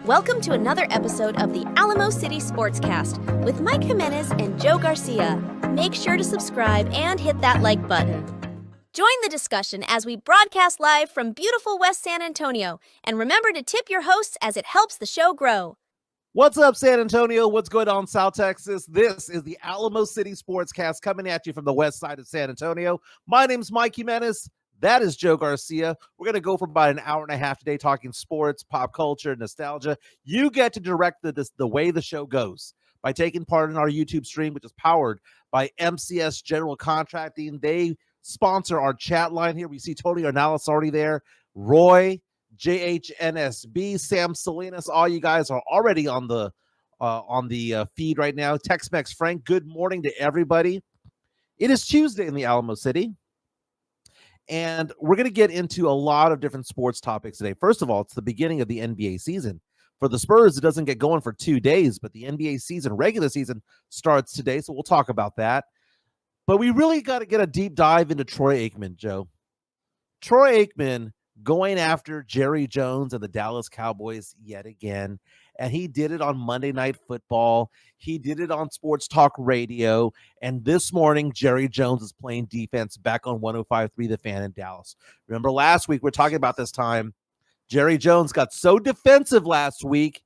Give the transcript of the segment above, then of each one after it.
Welcome to another episode of the Alamo City Sportscast with Mike Jimenez and Joe Garcia. Make sure to subscribe and hit that like button. Join the discussion as we broadcast live from beautiful West San Antonio. And remember to tip your hosts as it helps the show grow. What's up, San Antonio? What's going on, South Texas? This is the Alamo City Sportscast coming at you from the west side of San Antonio. My name's Mike Jimenez. That is Joe Garcia. We're going to go for about an hour and a half today talking sports, pop culture, nostalgia. You get to direct the way the show goes by taking part in our YouTube stream, which is powered by MCS General Contracting. They sponsor our chat line here. We see Tony Arnalis already there. Roy, JHNSB, Sam Salinas, all you guys are already on the feed right now. Tex-Mex Frank, good morning to everybody. It is Tuesday in the Alamo City. And we're going to get into a lot of different sports topics today. First of all, it's the beginning of the NBA season. For the Spurs, it doesn't get going for 2 days, but the NBA season, regular season, starts today, so we'll talk about that. But we really got to get a deep dive into Troy Aikman, Joe. Troy Aikman going after Jerry Jones and the Dallas Cowboys yet again, and he did it on Monday Night Football. He did it on Sports Talk Radio, and this morning, Jerry Jones is playing defense back on 105.3 The Fan in Dallas. Remember last week, we're talking about this time, Jerry Jones got so defensive last week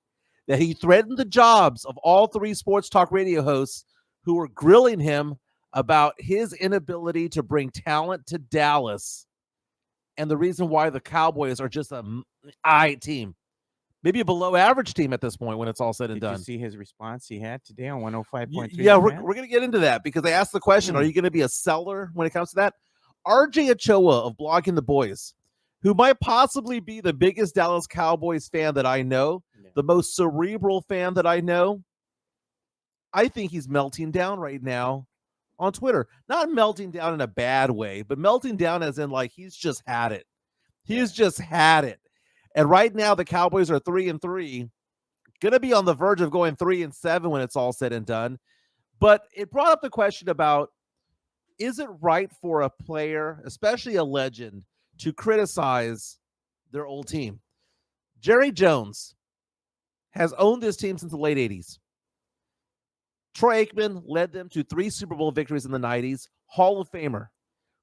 that he threatened the jobs of all 3 Sports Talk Radio hosts who were grilling him about his inability to bring talent to Dallas and the reason why the Cowboys are just an team. Maybe a below average team at this point when it's all said and done. Did you see his response he had today on 105.3? Yeah, we're going to get into that because they asked the question, are you going to be a seller when it comes to that? RJ Ochoa of Blogging the Boys, who might possibly be the biggest Dallas Cowboys fan that I know, the most cerebral fan that I know, I think he's melting down right now on Twitter. Not melting down in a bad way, but melting down as in like he's just had it. He's just had it. And right now, the Cowboys are 3-3, going to be on the verge of going 3-7 when it's all said and done. But it brought up the question about, is it right for a player, especially a legend, to criticize their old team? Jerry Jones has owned this team since the late 80s. Troy Aikman led them to 3 Super Bowl victories in the 90s, Hall of Famer.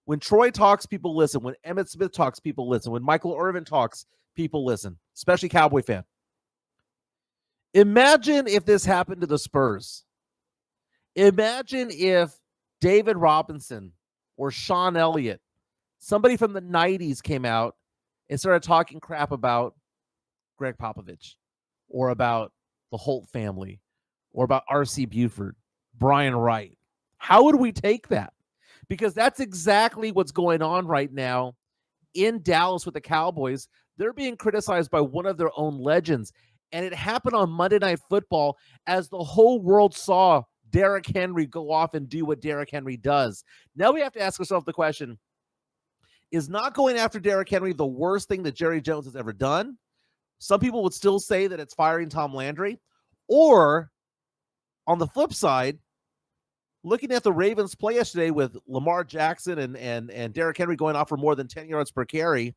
When Troy talks, people listen. When Emmitt Smith talks, people listen. When Michael Irvin talks, people listen, especially Cowboy fan. Imagine if this happened to the Spurs. Imagine if David Robinson or Sean Elliott, somebody from the 90s, came out and started talking crap about Gregg Popovich or about the Holt family or about R.C. Buford, Brian Wright. How would we take that? Because that's exactly what's going on right now in Dallas with the Cowboys. They're being criticized by one of their own legends. And it happened on Monday Night Football as the whole world saw Derrick Henry go off and do what Derrick Henry does. Now we have to ask ourselves the question, is not going after Derrick Henry the worst thing that Jerry Jones has ever done? Some people would still say that it's firing Tom Landry. Or on the flip side, looking at the Ravens play yesterday with Lamar Jackson and Derrick Henry going off for more than 10 yards per carry,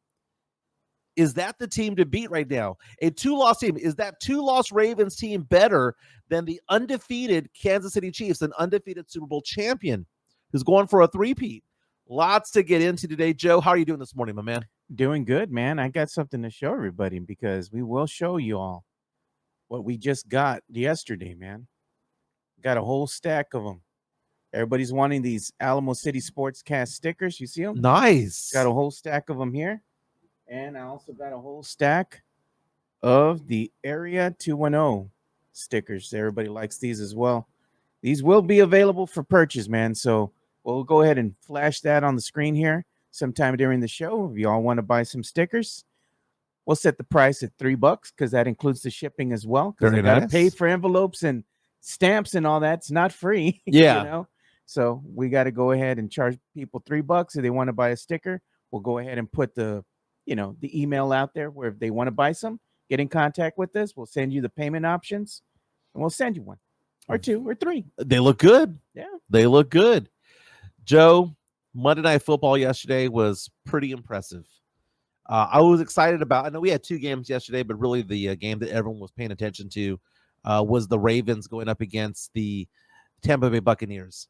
is that the team to beat right now? A 2-loss team. Is that 2-loss Ravens team better than the undefeated Kansas City Chiefs, an undefeated Super Bowl champion who's going for a 3-peat? Lots to get into today. Joe, how are you doing this morning, my man? Doing good, man. I got something to show everybody because we will show you all what we just got yesterday, man. Got a whole stack of them. Everybody's wanting these Alamo City Sportscast stickers. You see them? Nice. Got a whole stack of them here. And I also got a whole stack of the Area 210 stickers. Everybody likes these as well. These will be available for purchase, man. So we'll go ahead and flash that on the screen here sometime during the show. If you all want to buy some stickers, we'll set the price at $3 because that includes the shipping as well. Because I got to pay for envelopes and stamps and all that. It's not free. Yeah. You know? So we got to go ahead and charge people $3 if they want to buy a sticker. We'll go ahead and put the email out there where if they want to buy some, get in contact with us. We'll send you the payment options and we'll send you one or 2 or 3. They look good. Yeah. They look good. Joe, Monday Night Football yesterday was pretty impressive. I was excited about. I know we had 2 games yesterday, but really the game that everyone was paying attention to was the Ravens going up against the Tampa Bay Buccaneers.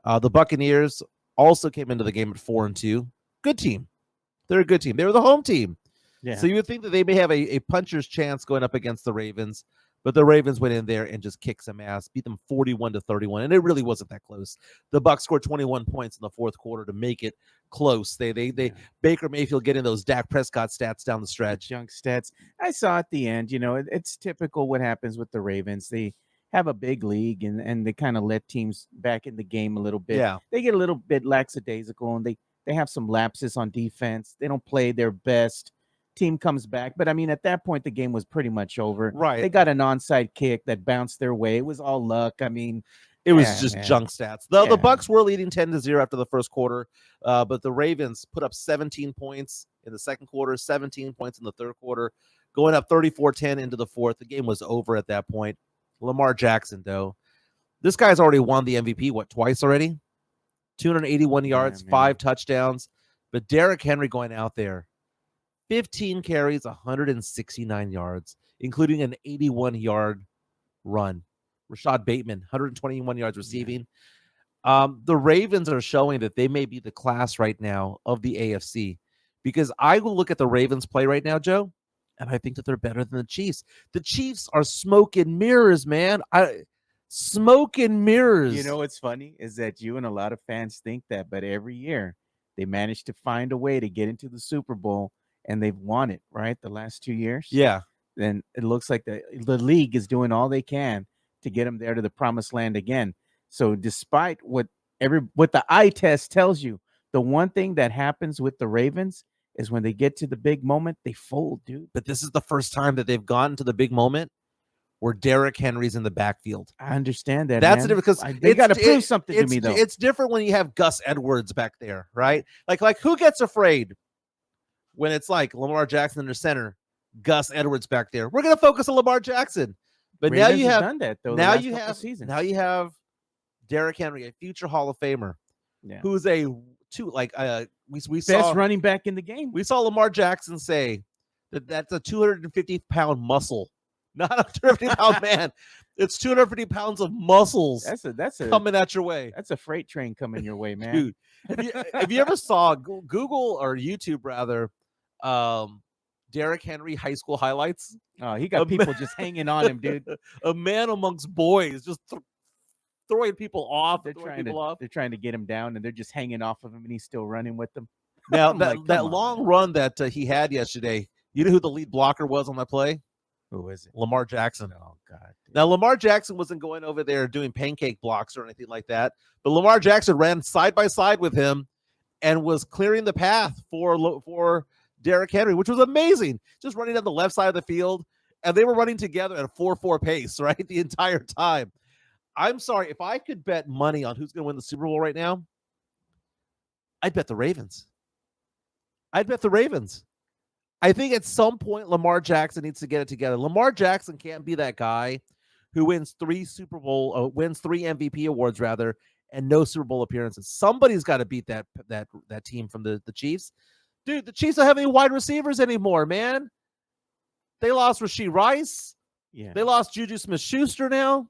The Buccaneers also came into the game at 4-2. Good team. They're a good team. They were the home team. Yeah. So you would think that they may have a puncher's chance going up against the Ravens, but the Ravens went in there and just kicked some ass, beat them 41-31, and it really wasn't that close. The Bucs scored 21 points in the fourth quarter to make it close. Baker Mayfield getting those Dak Prescott stats down the stretch. Junk stats. I saw at the end, it's typical what happens with the Ravens. They have a big league and they kind of let teams back in the game a little bit. Yeah. They get a little bit lackadaisical and they have some lapses on defense. They don't play their best. Team comes back. But, I mean, at that point, the game was pretty much over. Right. They got an onside kick that bounced their way. It was all luck. I mean, it was just junk stats. The Bucs were leading 10-0 after the first quarter, but the Ravens put up 17 points in the second quarter, 17 points in the third quarter, going up 34-10 into the fourth. The game was over at that point. Lamar Jackson, though. This guy's already won the MVP, twice already? 281 yards, 5 touchdowns. But Derrick Henry going out there, 15 carries, 169 yards, including an 81-yard run. Rashad Bateman, 121 yards receiving. The Ravens are showing that they may be the class right now of the AFC, because I will look at the Ravens play right now, Joe, and I think that they're better than the Chiefs. The Chiefs are smoke and mirrors, man. Smoke and mirrors. You know what's funny is that you and a lot of fans think that, but every year they manage to find a way to get into the Super Bowl, and they've won it, right? The last 2 years. Yeah. Then it looks like the league is doing all they can to get them there to the promised land again. So despite what the eye test tells you, the one thing that happens with the Ravens is when they get to the big moment, they fold, dude. But this is the first time that they've gotten to the big moment where Derrick Henry's in the backfield. I understand that. That's it, because they got to prove something to me, though. It's different when you have Gus Edwards back there, right? Like who gets afraid when it's like Lamar Jackson under center, Gus Edwards back there? We're going to focus on Lamar Jackson. But Ravens now you have done that, though. Now you have Derrick Henry, a future Hall of Famer, who's we saw best running back in the game. We saw Lamar Jackson say that's a 250-pound muscle, not a 250-pound man. It's 250 pounds of muscles. That's coming at your way. That's a freight train coming your way, man. Dude, have you ever saw Google or YouTube rather? Derrick Henry high school highlights. Oh, he got people just hanging on him, dude. A man amongst boys, just throwing people off. They're trying to get him down, and they're just hanging off of him, and he's still running with them. Now that long run that he had yesterday, you know who the lead blocker was on that play? Who is it? Lamar Jackson. Oh, God. Dude. Now, Lamar Jackson wasn't going over there doing pancake blocks or anything like that, but Lamar Jackson ran side by side with him and was clearing the path for Derrick Henry, which was amazing. Just running down the left side of the field, and they were running together at a 4-4 pace, right, the entire time. I'm sorry, if I could bet money on who's going to win the Super Bowl right now, I'd bet the Ravens. I think at some point Lamar Jackson needs to get it together. Lamar Jackson can't be that guy who wins 3 MVP awards rather, and no Super Bowl appearances. Somebody's got to beat that team from the Chiefs. Dude, the Chiefs don't have any wide receivers anymore, man. They lost Rashee Rice. Yeah. They lost Juju Smith-Schuster now.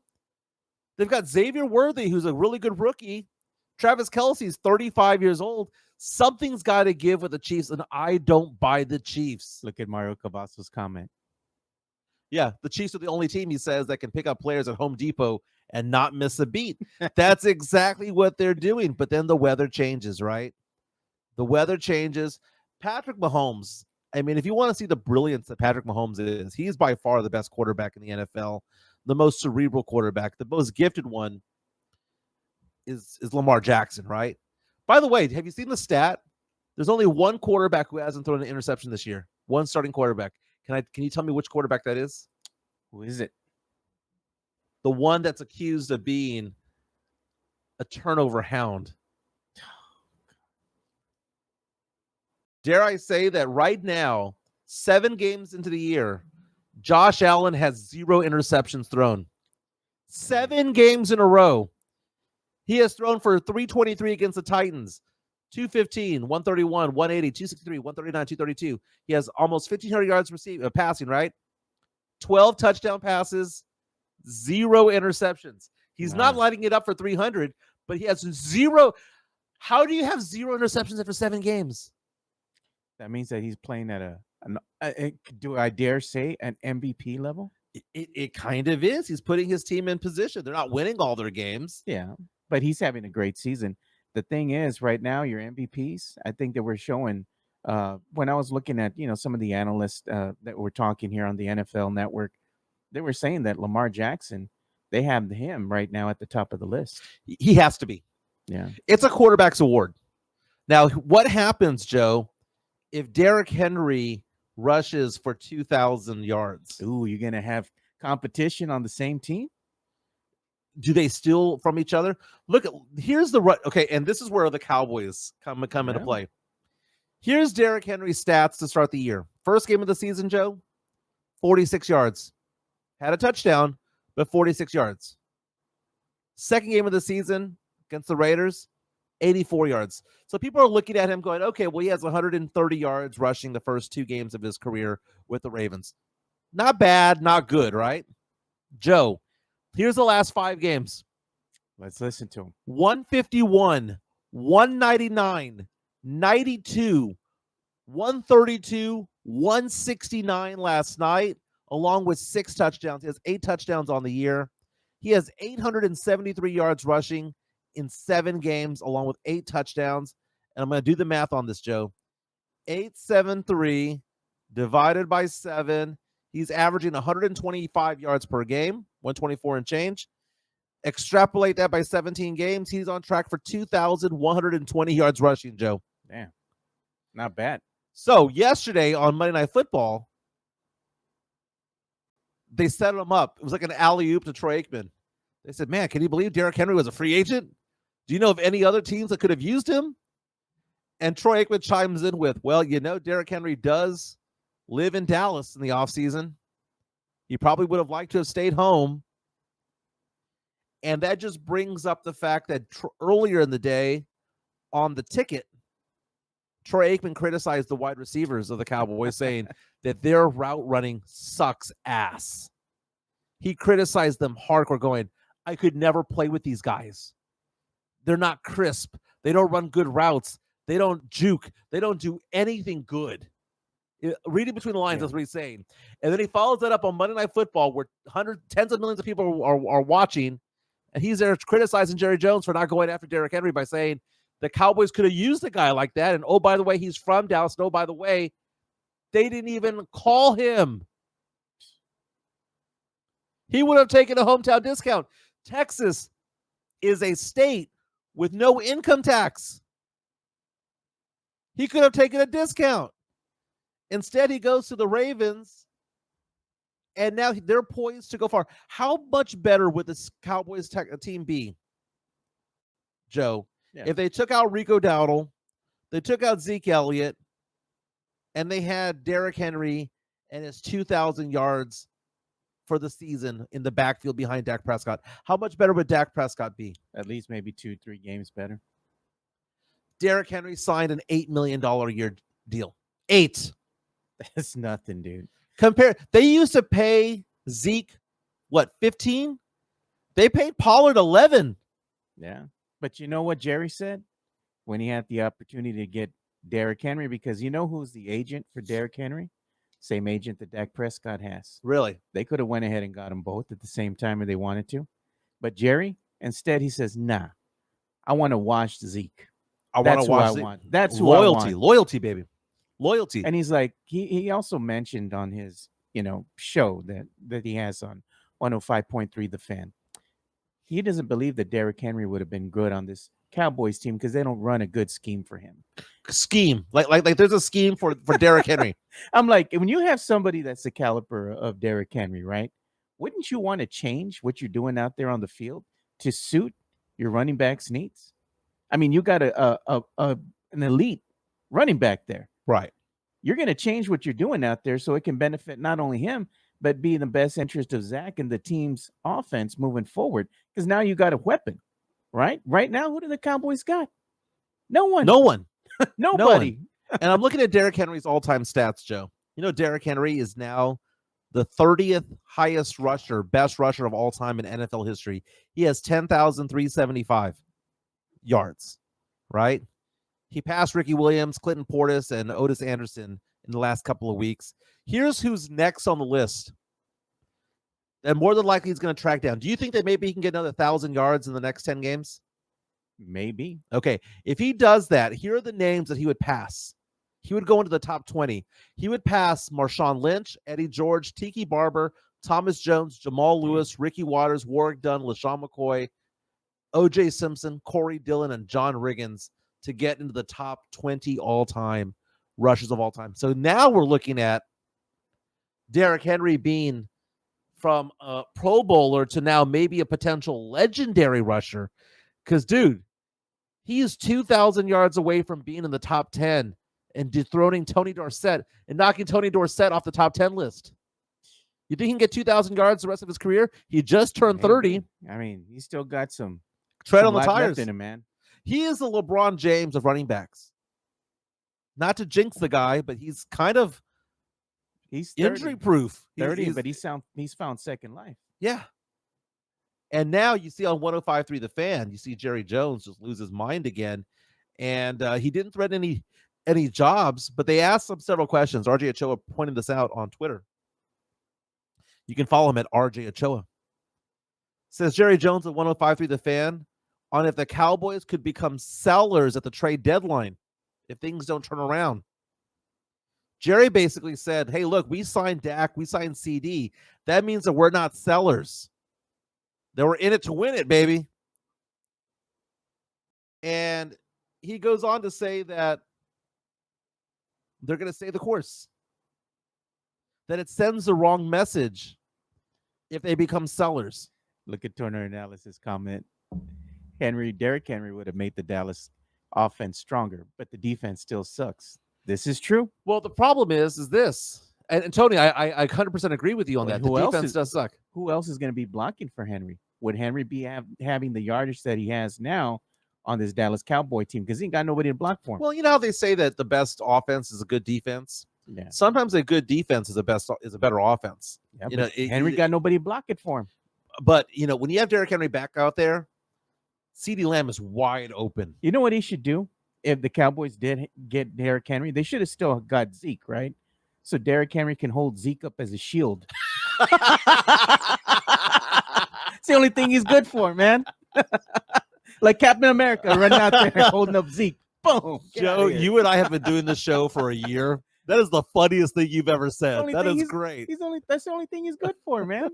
They've got Xavier Worthy, who's a really good rookie. Travis Kelce's 35 years old. Something's got to give with the Chiefs, and I don't buy the Chiefs. Look at Mario Cavazos' comment. Yeah, the Chiefs are the only team, he says, that can pick up players at Home Depot and not miss a beat. That's exactly what they're doing. But then the weather changes, right? The weather changes. Patrick Mahomes, I mean, if you want to see the brilliance that Patrick Mahomes is, he's by far the best quarterback in the NFL, the most cerebral quarterback, the most gifted one is Lamar Jackson, right? By the way, have you seen the stat? There's only one quarterback who hasn't thrown an interception this year. One starting quarterback. Can you tell me which quarterback that is? Who is it? The one that's accused of being a turnover hound. Dare I say that right now, 7 games into the year, Josh Allen has 0 interceptions thrown. 7 games in a row. He has thrown for 323 against the Titans, 215, 131, 180, 263, 139, 232. He has almost 1,500 yards passing, right? 12 touchdown passes, 0 interceptions. He's not lighting it up for 300, but he has 0. How do you have 0 interceptions after 7 games? That means that he's playing at do I dare say, an MVP level? It kind of is. He's putting his team in position. They're not winning all their games. Yeah, but he's having a great season. The thing is, right now, your MVPs, I think that we're showing, when I was looking at, some of the analysts that were talking here on the NFL Network, they were saying that Lamar Jackson, they have him right now at the top of the list. He has to be. Yeah. It's a quarterback's award. Now, what happens, Joe, if Derrick Henry rushes for 2,000 yards? Ooh, you're going to have competition on the same team? Do they steal from each other? Look, here's the okay, and this is where the Cowboys come into play. Here's Derrick Henry's stats to start the year. First game of the season, Joe, 46 yards. Had a touchdown, but 46 yards. Second game of the season against the Raiders, 84 yards. So people are looking at him going, okay, well, he has 130 yards rushing the first 2 games of his career with the Ravens. Not bad, not good, right? Joe, here's the last 5 games. Let's listen to him. 151, 199, 92, 132, 169 last night, along with 6 touchdowns. He has 8 touchdowns on the year. He has 873 yards rushing in 7 games, along with 8 touchdowns. And I'm going to do the math on this, Joe. 873 divided by 7. He's averaging 125 yards per game, 124 and change. Extrapolate that by 17 games. He's on track for 2,120 yards rushing, Joe. Damn. Not bad. So yesterday on Monday Night Football, they set him up. It was like an alley-oop to Troy Aikman. They said, man, can you believe Derrick Henry was a free agent? Do you know of any other teams that could have used him? And Troy Aikman chimes in with, well, Derrick Henry does live in Dallas in the offseason. He probably would have liked to have stayed home. And that just brings up the fact that earlier in the day on the ticket, Troy Aikman criticized the wide receivers of the Cowboys, saying that their route running sucks ass. He criticized them hardcore, going, I could never play with these guys. They're not crisp. They don't run good routes. They don't juke. They don't do anything good. Reading between the lines, that's what he's saying. And then he follows that up on Monday Night Football, where tens of millions of people are watching, and he's there criticizing Jerry Jones for not going after Derrick Henry by saying the Cowboys could have used a guy like that. And, oh, by the way, he's from Dallas. And, oh, by the way, they didn't even call him. He would have taken a hometown discount. Texas is a state with no income tax. He could have taken a discount. Instead, he goes to the Ravens, and now they're poised to go far. How much better would this Cowboys team be, Joe, if they took out Rico Dowdle, they took out Zeke Elliott, and they had Derrick Henry and his 2,000 yards for the season in the backfield behind Dak Prescott? How much better would Dak Prescott be? At least maybe 2-3 games better. Derrick Henry signed an $8 million a year deal. 8. That's nothing, dude. They used to pay Zeke, 15? They paid Pollard 11. Yeah. But you know what Jerry said when he had the opportunity to get Derrick Henry? Because you know who's the agent for Derrick Henry? Same agent that Dak Prescott has. Really? They could have went ahead and got them both at the same time if they wanted to. But Jerry, instead, he says, nah, I want to watch Zeke. That's who I want. That's who I want. Loyalty, baby. Loyalty. And he's like, he also mentioned on his, show that he has on 105.3 The Fan. He doesn't believe that Derrick Henry would have been good on this Cowboys team because they don't run a good scheme for him. Scheme. Like there's a scheme for Derrick Henry. I'm like, when you have somebody that's the caliber of Derrick Henry, right? Wouldn't you want to change what you're doing out there on the field to suit your running back's needs? I mean, you got an elite running back there. Right. You're going to change what you're doing out there so it can benefit not only him, but be in the best interest of Zach and the team's offense moving forward. Because now you got a weapon, right? Right now, who do the Cowboys got? No one. No one. Nobody. And I'm looking at Derrick Henry's all-time stats, Joe. You know, Derrick Henry is now the 30th highest rusher, best rusher of all time in NFL history. He has 10,375 yards, right? He passed Ricky Williams, Clinton Portis, and Otis Anderson in the last couple of weeks. Here's who's next on the list. And more than likely he's going to track down. Do you think that maybe he can get another 1,000 yards in the next 10 games? Maybe. Okay. If he does that, here are the names that he would pass. He would go into the top 20. He would pass Marshawn Lynch, Eddie George, Tiki Barber, Thomas Jones, Jamal Lewis, Ricky Waters, Warwick Dunn, LaShawn McCoy, O.J. Simpson, Corey Dillon, and John Riggins to get into the top 20 all-time rushers of all time. So now we're looking at Derrick Henry being from a Pro Bowler to now maybe a potential legendary rusher. Because, dude, he is 2,000 yards away from being in the top 10 and dethroning Tony Dorsett and knocking Tony Dorsett off the top 10 list. You think he can get 2,000 yards the rest of his career? He just turned 30. I mean, he's still got some tread on the tires in him, man. He is the LeBron James of running backs. Not to jinx the guy, but he's kind of injury proof. 30, but he's found second life. Yeah. And now you see on 105.3 The Fan, you see Jerry Jones just lose his mind again. And he didn't threaten any jobs, but they asked him several questions. RJ Ochoa pointed this out on Twitter. You can follow him at RJ Ochoa. Says Jerry Jones at 105.3 The Fan on if the Cowboys could become sellers at the trade deadline if things don't turn around. Jerry basically said, hey, look, we signed Dak, we signed CD. That means that we're not sellers. That we're in it to win it, baby. And he goes on to say that they're going to stay the course. That it sends the wrong message if they become sellers. Look at Turner Analysis comment. Derrick Henry would have made the Dallas offense stronger, but the defense still sucks. This is true. Well, the problem is this. And Tony, I 100% agree with you on that. The defense does suck. Who else is going to be blocking for Henry? Would Henry be having the yardage that he has now on this Dallas Cowboy team? Because he ain't got nobody to block for him. Well, you know how they say that the best offense is a good defense? Yeah. Sometimes a good defense is a better offense. Yeah, you know, Henry got nobody to block it for him. But, you know, when you have Derrick Henry back out there, CeeDee Lamb is wide open. You know what he should do? If the Cowboys did get Derrick Henry, they should have still got Zeke, right? So Derrick Henry can hold Zeke up as a shield. It's the only thing he's good for, man. Like Captain America running out there holding up Zeke. Boom. Joe, you and I have been doing this show for a year. That is the funniest thing you've ever said. That is great. That's the only thing he's good for, man.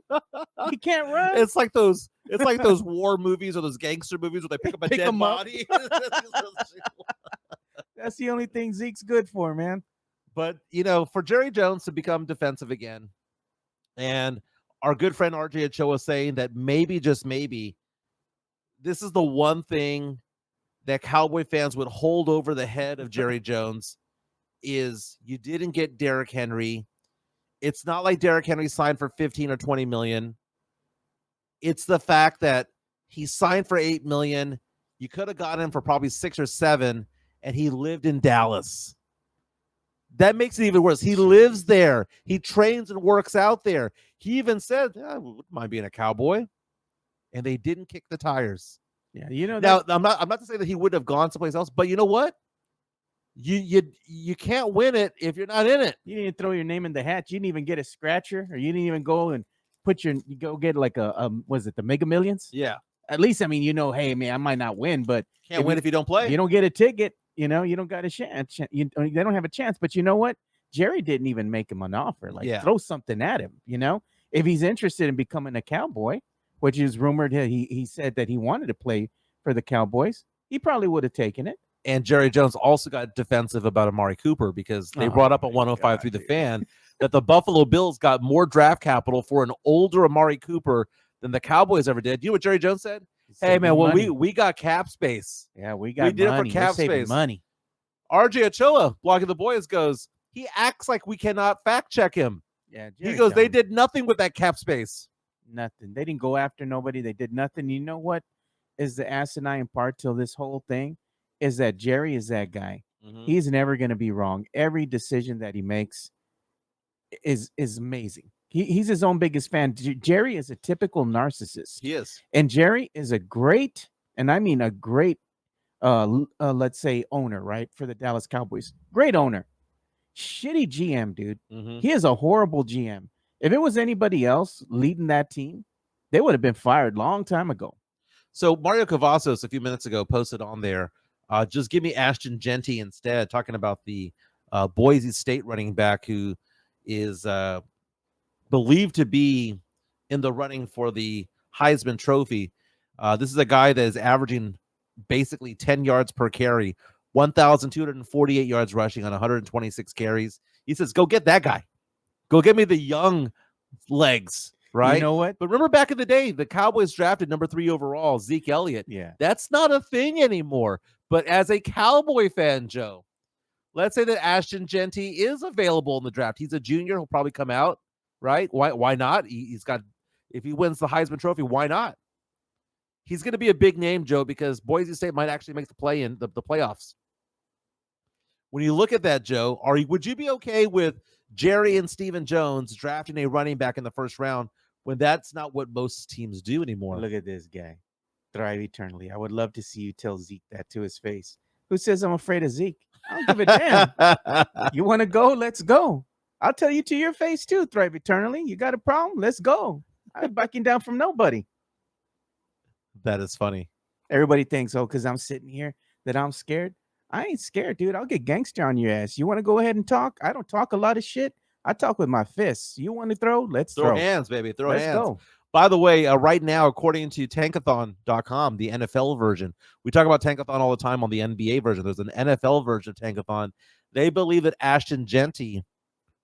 He can't run. It's like those war movies or those gangster movies where they pick up a dead body. That's the only thing Zeke's good for, man. But, you know, for Jerry Jones to become defensive again, and our good friend RJ Ochoa saying that maybe, just maybe, this is the one thing that Cowboy fans would hold over the head of Jerry Jones is you didn't get Derrick Henry. It's not like Derrick Henry signed for 15 or 20 million. It's the fact that he signed for 8 million. You could have got him for probably 6 or 7, and he lived in Dallas. That makes it even worse. He lives there. He trains and works out there. He even said, I wouldn't mind being a Cowboy. And they didn't kick the tires. Yeah, you know. Now, I'm not to say that he would have gone someplace else, but you know what? You can't win it if you're not in it. You didn't throw your name in the hat. You didn't even get a scratcher, or you didn't even go and go get like was it the Mega Millions? Yeah. At least, I mean, you know, hey, man, I might not win, but can't win if you don't play. You don't get a ticket. You know, you don't got a chance. They don't have a chance. But you know what? Jerry didn't even make him an offer. Like, throw something at him. You know, if he's interested in becoming a Cowboy, which is rumored, he said that he wanted to play for the Cowboys, he probably would have taken it. And Jerry Jones also got defensive about Amari Cooper because they brought up on 105 through the fan that the Buffalo Bills got more draft capital for an older Amari Cooper than the Cowboys ever did. You know what Jerry Jones said? Hey, man, well, we got cap space. Yeah, we did money. It for cap space. Money. RJ Ochoa, blogging the boys, goes, he acts like we cannot fact check him. Yeah, Jerry he goes, they did nothing with that cap space. Nothing. They didn't go after nobody. They did nothing. You know what is the asinine part to this whole thing is that Jerry is that guy. Mhm. He's never going to be wrong. Every decision that he makes is amazing. He's his own biggest fan. Jerry is a typical narcissist. He is. And Jerry is a great, and I mean a great, let's say owner, right, for the Dallas Cowboys. Great owner. Shitty GM, dude. Mhm. He is a horrible GM. If it was anybody else leading that team, they would have been fired long time ago. So Mario Cavazos a few minutes ago posted on there, just give me Ashton Genty instead, talking about the Boise State running back who is believed to be in the running for the Heisman Trophy. This is a guy that is averaging basically 10 yards per carry, 1,248 yards rushing on 126 carries. He says, go get that guy. Go get me the young legs, right? You know what? But remember back in the day, the Cowboys drafted number 3 overall, Zeke Elliott. Yeah. That's not a thing anymore. But as a Cowboy fan, Joe, let's say that Ashton Genty is available in the draft. He's a junior. He'll probably come out, right? Why not? He's got, if he wins the Heisman Trophy, why not? He's going to be a big name, Joe, because Boise State might actually make the play in the playoffs. When you look at that, Joe, would you be okay with Jerry and Stephen Jones drafting a running back in the first round when that's not what most teams do anymore? Look at this guy. Thrive eternally. I would love to see you tell Zeke that to his face. Who says I'm afraid of Zeke? I don't give a damn. You want to go? Let's go. I'll tell you to your face too, Thrive eternally. You got a problem? Let's go. I'm backing down from nobody. That is funny. Everybody thinks, oh, because I'm sitting here that I'm scared. I ain't scared, dude. I'll get gangster on your ass. You want to go ahead and talk? I don't talk a lot of shit. I talk with my fists. You want to throw? Let's throw. Hands, baby. Throw Let's hands. Go. By the way, right now, according to tankathon.com, the NFL version, we talk about Tankathon all the time on the NBA version. There's an NFL version of Tankathon. They believe that Ashton Genty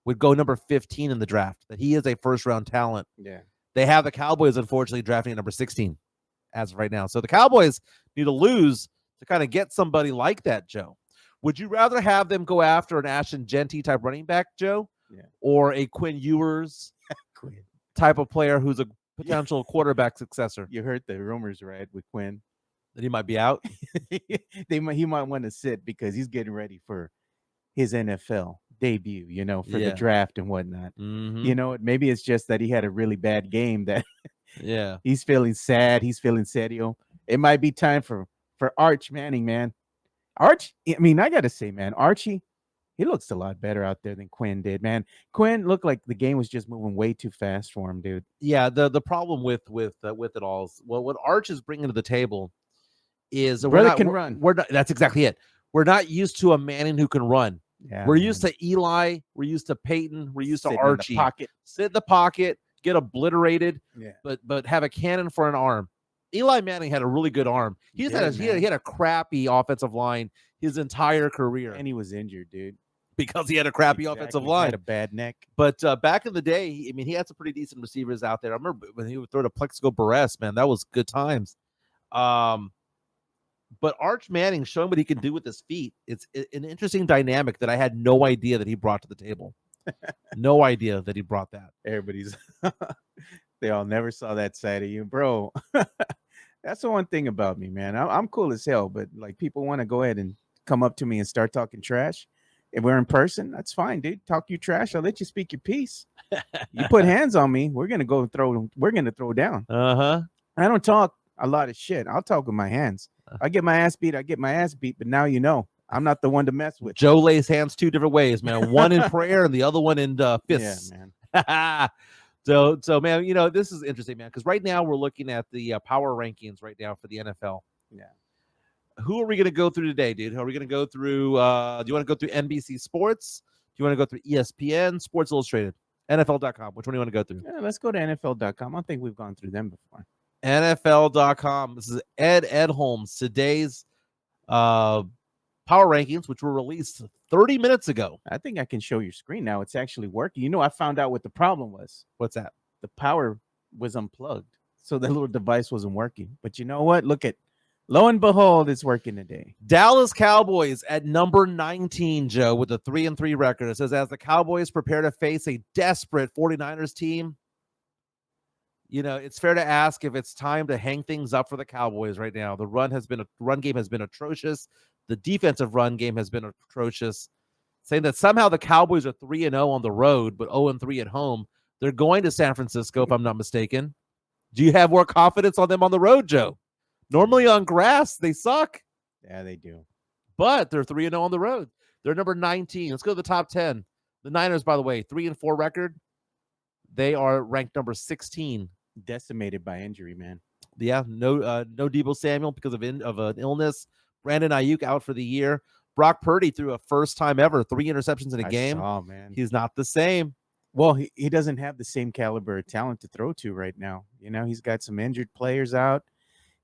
would go number 15 in the draft, that he is a first-round talent. Yeah. They have the Cowboys, unfortunately, drafting at number 16 as of right now. So the Cowboys need to lose to kind of get somebody like that, Joe. Would you rather have them go after an Ashton Genty type running back, Joe, or a Quinn Ewers type of player who's a potential quarterback successor? You heard the rumors, right, with Quinn? That he might be out? He might want to sit because he's getting ready for his NFL debut, for the draft and whatnot. Mm-hmm. Maybe it's just that he had a really bad game that he's feeling sad. He's feeling serio. It might be time for Arch Manning, man. Arch, I mean, I got to say, man, Archie, he looks a lot better out there than Quinn did, man. Quinn looked like the game was just moving way too fast for him, dude. Yeah, the problem with it all is, well, what Arch is bringing to the table is run. We're not, that's exactly it. We're not used to a Manning who can run. Yeah, we're used to Eli. We're used to Peyton. We're used to Archie. Sit in the pocket, get obliterated, yeah, but have a cannon for an arm. Eli Manning had a really good arm. He had a crappy offensive line his entire career, and he was injured, dude, because he had a crappy offensive line. He had a bad neck. But back in the day, he had some pretty decent receivers out there. I remember when he would throw to Plexico Barres, man, that was good times. But Arch Manning showing what he can do with his feet. It's an interesting dynamic that I had no idea that he brought to the table. No idea that he brought that. Everybody's they all never saw that side of you, bro. That's the one thing about me, man. I'm cool as hell, but like people want to go ahead and come up to me and start talking trash. If we're in person, that's fine, dude. Talk you trash. I'll let you speak your piece. You put hands on me, we're gonna throw down. I don't talk a lot of shit. I'll talk with my hands. I get my ass beat, but now I'm not the one to mess with. Joe lays hands two different ways, man. One in prayer and the other one in fists. Yeah, man. So man, this is interesting, man, because right now we're looking at the power rankings right now for the NFL. Yeah. Who are we going to go through today, dude? Are we going to go through, do you want to go through NBC Sports? Do you want to go through ESPN, Sports Illustrated, NFL.com? Which one do you want to go through? Yeah, let's go to NFL.com. I don't think we've gone through them before. NFL.com. This is Ed Holmes. Today's power rankings, which were released 30 minutes ago. I think I can show your screen now. It's actually working. I found out what the problem was. What's that? The power was unplugged, so the little device wasn't working. But you know what? Lo and behold, it's working today. Dallas Cowboys at number 19, Joe, with a 3-3 record. It says, as the Cowboys prepare to face a desperate 49ers team, it's fair to ask if it's time to hang things up for the Cowboys right now. The run game has been atrocious. The defensive run game has been atrocious, saying that somehow the Cowboys are 3-0 on the road, but 0-3 at home. They're going to San Francisco, if I'm not mistaken. Do you have more confidence on them on the road, Joe? Normally on grass, they suck. Yeah, they do. But they're 3-0 on the road. They're number 19. Let's go to the top 10. The Niners, by the way, 3-4 record. They are ranked number 16. Decimated by injury, man. Yeah, no Deebo Samuel because of an illness. Brandon Ayuk out for the year. Brock Purdy threw a first time ever 3 interceptions in a game. Man. He's not the same. Well, he doesn't have the same caliber of talent to throw to right now. He's got some injured players out.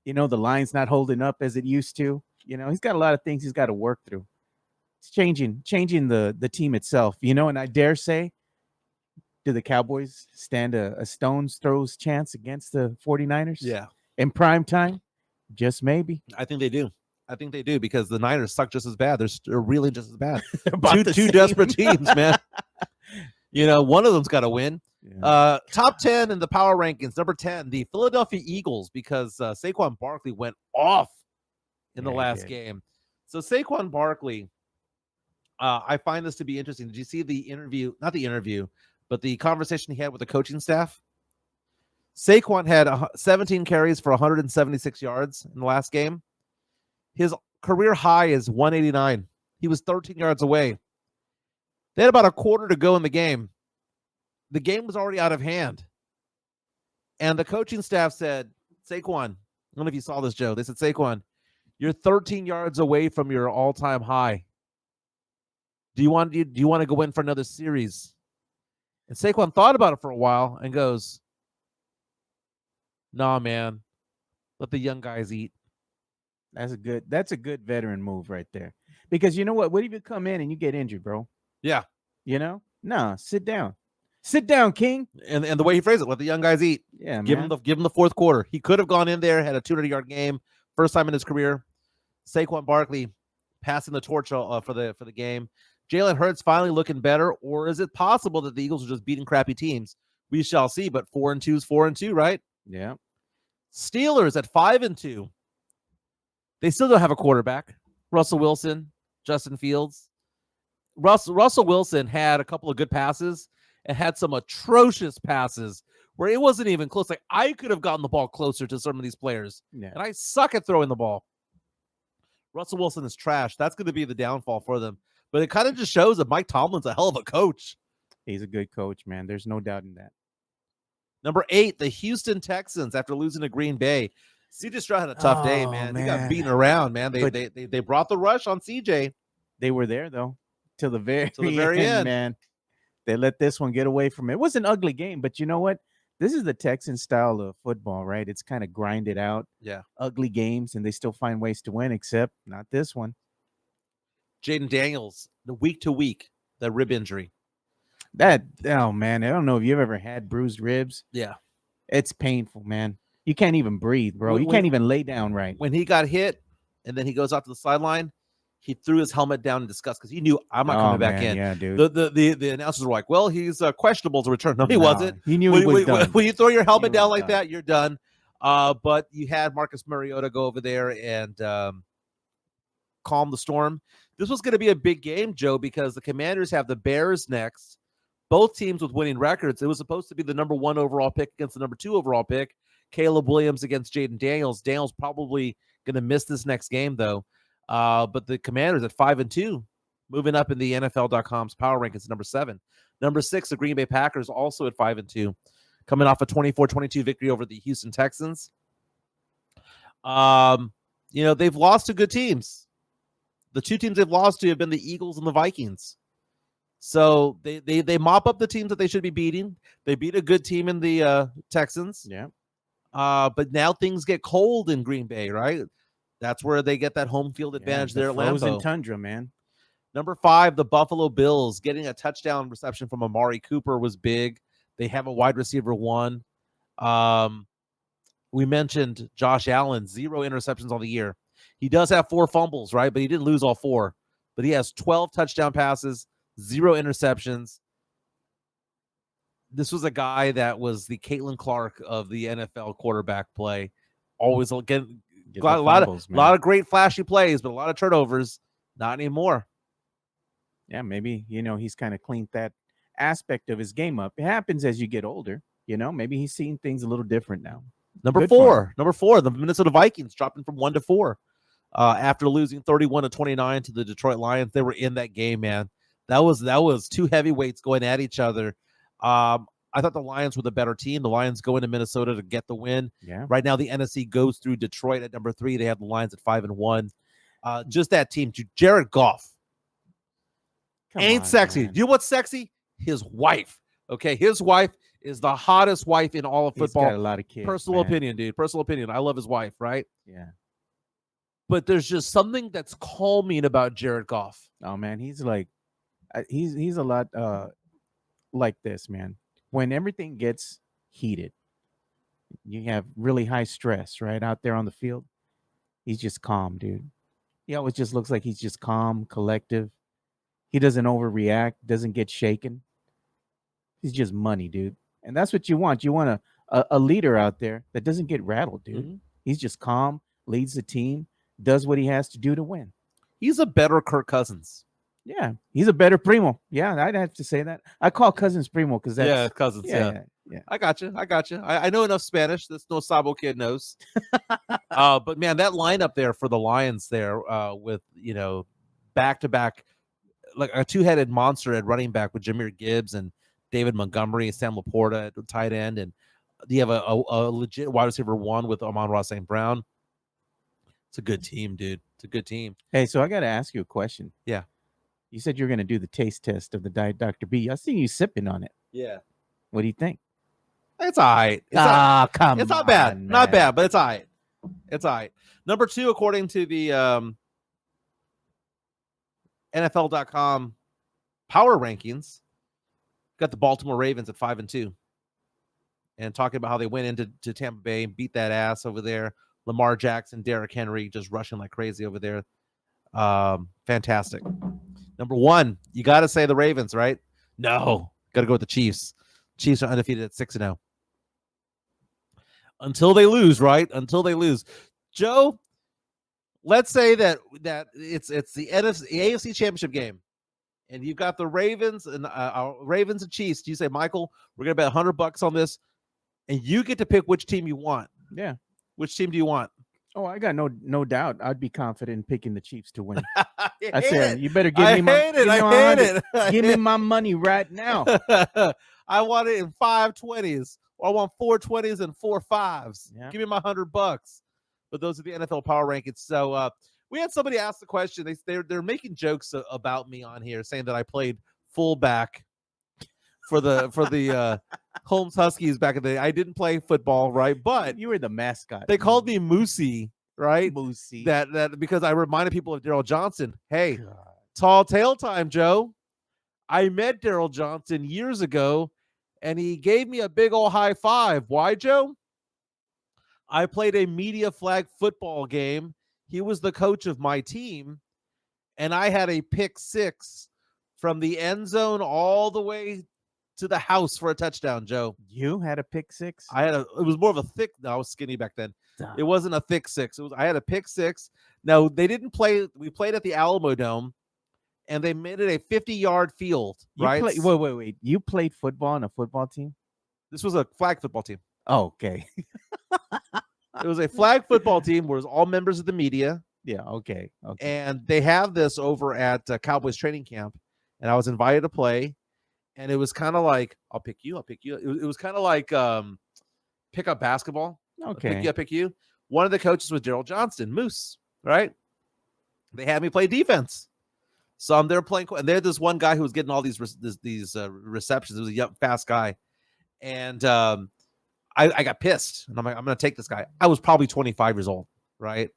The line's not holding up as it used to. He's got a lot of things he's got to work through. It's changing the team itself. And I dare say, do the Cowboys stand a stone's throws chance against the 49ers? Yeah. In prime time? Just maybe. I think they do. Because the Niners suck just as bad. They're really just as bad. two same. desperate teams, man. One of them's got to win. Yeah. Top 10 in the power rankings. Number 10, the Philadelphia Eagles, because Saquon Barkley went off in the last game. So Saquon Barkley, I find this to be interesting. Did you see the interview? Not the interview, but the conversation he had with the coaching staff? Saquon had 17 carries for 176 yards in the last game. His career high is 189. He was 13 yards away. They had about a quarter to go in the game. The game was already out of hand. And the coaching staff said, Saquon, I don't know if you saw this, Joe. They said, Saquon, you're 13 yards away from your all-time high. Do you want to go in for another series? And Saquon thought about it for a while and goes, nah, man. Let the young guys eat. That's a good veteran move right there. Because you know what? What if you come in and you get injured, bro? Yeah. No, sit down. Sit down, King. And the way he phrased it, let the young guys eat. Yeah, give him the fourth quarter. He could have gone in there, had a 200-yard game, first time in his career. Saquon Barkley passing the torch for the game. Jalen Hurts finally looking better, or is it possible that the Eagles are just beating crappy teams? We shall see. But 4-2 is 4-2, right? Yeah. Steelers at 5-2. They still don't have a quarterback. Russell Wilson, Justin Fields. Russell Wilson had a couple of good passes and had some atrocious passes where it wasn't even close. Like, I could have gotten the ball closer to some of these players. Yeah. And I suck at throwing the ball. Russell Wilson is trash. That's going to be the downfall for them. But it kind of just shows that Mike Tomlin's a hell of a coach. He's a good coach, man. There's no doubt in that. Number 8, the Houston Texans, after losing to Green Bay. CJ Stroud had a tough day, man. They got beaten around, man. They brought the rush on CJ. They were there, though, till the very end, man. They let this one get away from it. It was an ugly game, but you know what? This is the Texan style of football, right? It's kind of grinded out. Yeah. Ugly games, and they still find ways to win, except not this one. Jaden Daniels, the week to week, the rib injury. Oh, man. I don't know if you've ever had bruised ribs. Yeah. It's painful, man. You can't even breathe, bro. You can't even lay down right. When he got hit and then he goes out to the sideline, he threw his helmet down in disgust because he knew I'm not coming back in. Yeah, dude. The announcers were like, well, he's questionable to return. No, he wasn't. He knew he was done. When you throw your helmet down like that, you're done. But you had Marcus Mariota go over there and calm the storm. This was going to be a big game, Joe, because the Commanders have the Bears next. Both teams with winning records. It was supposed to be the number 1 overall pick against the number 2 overall pick. Caleb Williams against Jaden Daniels. Daniels probably going to miss this next game, though. But the Commanders at 5-2, moving up in the NFL.com's power rankings, number 7. Number 6, the Green Bay Packers, also at 5-2, coming off a 24-22 victory over the Houston Texans. They've lost to good teams. The 2 teams they've lost to have been the Eagles and the Vikings. So they mop up the teams that they should be beating. They beat a good team in the Texans. Yeah. But now things get cold in Green Bay, right? That's where they get that home field advantage there at Lambeau. Frozen tundra, man. Number 5, the Buffalo Bills, getting a touchdown reception from Amari Cooper was big. They have a wide receiver 1. We mentioned Josh Allen, 0 interceptions on the year. He does have 4 fumbles, right? But he didn't lose all 4. But he has 12 touchdown passes, 0 interceptions. This was a guy that was the Caitlin Clark of the NFL quarterback play. Always Get A the lot fumbles, of man. lot of great flashy plays, but a lot of turnovers. Not anymore. Yeah, maybe, he's kind of cleaned that aspect of his game up. It happens as you get older, maybe he's seeing things a little different now. Number Good for him. four, the Minnesota Vikings dropping from 1-4 after losing 31-29 to the Detroit Lions. They were in that game, man. That was two heavyweights going at each other. I thought the Lions were the better team. The Lions go into Minnesota to get the win. Yeah. Right now, the NFC goes through Detroit at number 3. They have the Lions at 5-1. Just that team. Jared Goff ain't sexy. Man. You know what's sexy? His wife. Okay, his wife is the hottest wife in all of football. He's got a lot of kids. Personal man. opinion, dude. Personal opinion. I love his wife, right? Yeah. But there's just something that's calming about Jared Goff. Oh man, he's like, he's a lot like this, man. When everything gets heated, you have really high stress, right, out there on the field. He's just calm, dude. He always just looks like he's just calm, collective. He doesn't overreact, doesn't get shaken. He's just money, dude. And that's what you want. You want a leader out there that doesn't get rattled, dude. Mm-hmm. He's just calm, leads the team, does what he has to do to win. He's a better Kirk Cousins. Yeah, he's a better Primo. Yeah, I'd have to say that. I call Cousins Primo because that's Cousins. Yeah. I got you. I know enough Spanish. That's no Sabo kid knows. But man, that lineup there for the Lions there with back to back, like a two-headed monster at running back with Jahmyr Gibbs and David Montgomery, Sam Laporta at tight end, and you have a legit wide receiver 1 with Amon-Ra St. Brown. It's a good team, dude. It's a good team. Hey, so I got to ask you a question. Yeah. You said you're going to do the taste test of the Diet Dr. B. I see you sipping on it. Yeah. What do you think? It's all right. Come on. It's not bad. Man. Not bad, but it's all right. It's all right. Number 2, according to the NFL.com power rankings, got the Baltimore Ravens at 5-2. And talking about how they went into Tampa Bay and beat that ass over there. Lamar Jackson, Derrick Henry just rushing like crazy over there. Fantastic. Number 1, you got to say the Ravens, right? No, got to go with the Chiefs. Chiefs are undefeated at 6-0. Until they lose, right? Until they lose. Joe, let's say that it's the AFC Championship game, and you've got the Ravens and Ravens and Chiefs. You say, Michael, we're gonna bet $100 on this, and you get to pick which team you want. Yeah. Which team do you want? Oh, I got no doubt. I'd be confident in picking the Chiefs to win. I said, you better give me give me my money right now. I want it in 520s, or I want 420s and 4 5s. Yeah. Give me my $100. But those are the NFL power rankings. So we had somebody ask the question. They're making jokes about me on here, saying that I played fullback for the Holmes Huskies back in the day. I didn't play football, right? But you were the mascot. they called me Moosey, right? Moosey. That because I reminded people of Daryl Johnson. Hey, God. tall tale time, Joe. I met Daryl Johnson years ago, and he gave me a big old high five. Why, Joe? I played a media flag football game. He was the coach of my team, and I had a pick 6 from the end zone all the way to the house for a touchdown, Joe. You had a pick 6? It was more of a thick. No, I was skinny back then. Stop. It wasn't a thick 6. I had a pick 6. No, they didn't play. We played at the Alamo Dome, and they made it a 50-yard field, right? Wait. You played football on a football team? This was a flag football team. Oh, okay. It was a flag football team where it was all members of the media. Yeah, okay. And they have this over at Cowboys training camp, and I was invited to play, and it was kind of like, I'll pick you. It was kind of like pick up basketball. Okay. I'll pick you. One of the coaches was Daryl Johnston, Moose, right? They had me play defense. So I'm there playing, and there's this one guy who was getting all these receptions. It was a young, fast guy. And I got pissed, and I'm like, I'm going to take this guy. I was probably 25 years old, right?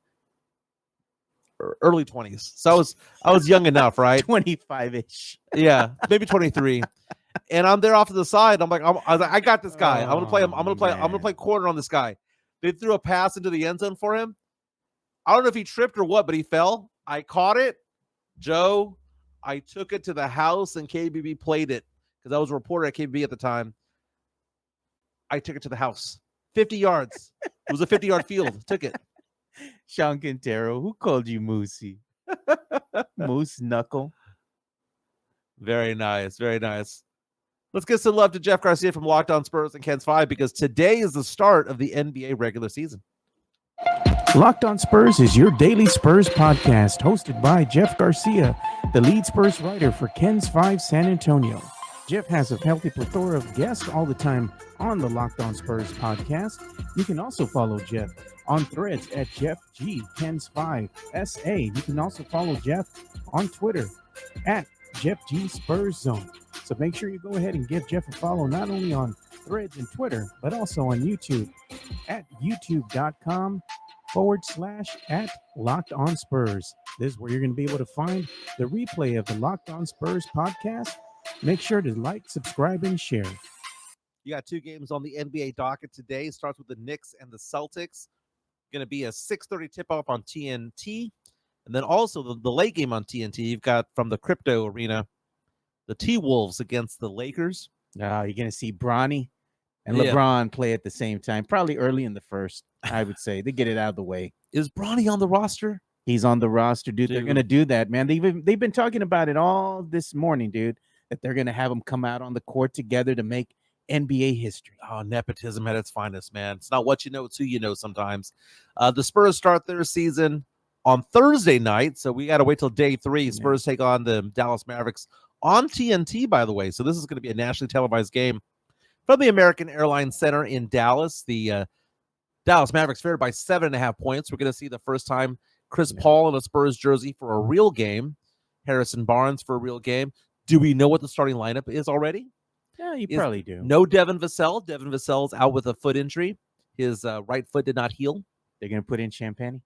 Early 20s. So I was young enough, right? 25-ish. Yeah, maybe 23. And I'm there off to the side. I was like, I got this guy. I'm going to play him. I'm going to play corner on this guy. They threw a pass into the end zone for him. I don't know if he tripped or what, but he fell. I caught it. Joe, I took it to the house, and KBB played it because I was a reporter at KBB at the time. I took it to the house. 50 yards. It was a 50-yard field. Took it. Sean Quintero, who called you Moosey? Moose Knuckle. Very nice. Very nice. Let's give some love to Jeff Garcia from Locked On Spurs and Ken's 5 because today is the start of the NBA regular season. Locked On Spurs is your daily Spurs podcast, hosted by Jeff Garcia, the lead Spurs writer for Ken's 5 San Antonio. Jeff has a healthy plethora of guests all the time on the Locked On Spurs podcast. You can also follow Jeff on Threads at Jeff G Ken's 5 SA. You can also follow Jeff on Twitter at Jeff G Spurs Zone. So make sure you go ahead and give Jeff a follow not only on Threads and Twitter, but also on YouTube at youtube.com/at Locked On Spurs. This is where you're going to be able to find the replay of the Locked On Spurs podcast. Make sure to like, subscribe, and share. You got two games on the NBA docket today. It starts with the Knicks and the Celtics. Going to be a 6:30 tip-off on TNT. And then also the late game on TNT, you've got from the Crypto Arena, the T-Wolves against the Lakers. You're going to see Bronny and LeBron play at the same time, probably early in the first, I would say. They get it out of the way. Is Bronny on the roster? He's on the roster, dude. They're going to do that, man. They've been talking about it all this morning, dude, that they're going to have them come out on the court together to make NBA history. Oh, nepotism at its finest, man. It's not what you know, it's who you know sometimes. The Spurs start their season on Thursday night, so we got to wait till day 3. Spurs take on the Dallas Mavericks on TNT, by the way. So this is going to be a nationally televised game from the American Airlines Center in Dallas. The Dallas Mavericks favored by 7.5 points. We're going to see the first time Chris Paul in a Spurs jersey for a real game. Harrison Barnes for a real game. Do we know what the starting lineup is already? Yeah, you probably do. No Devin Vassell. Devin Vassell's out with a foot injury. His right foot did not heal. They're going to put in Champagne?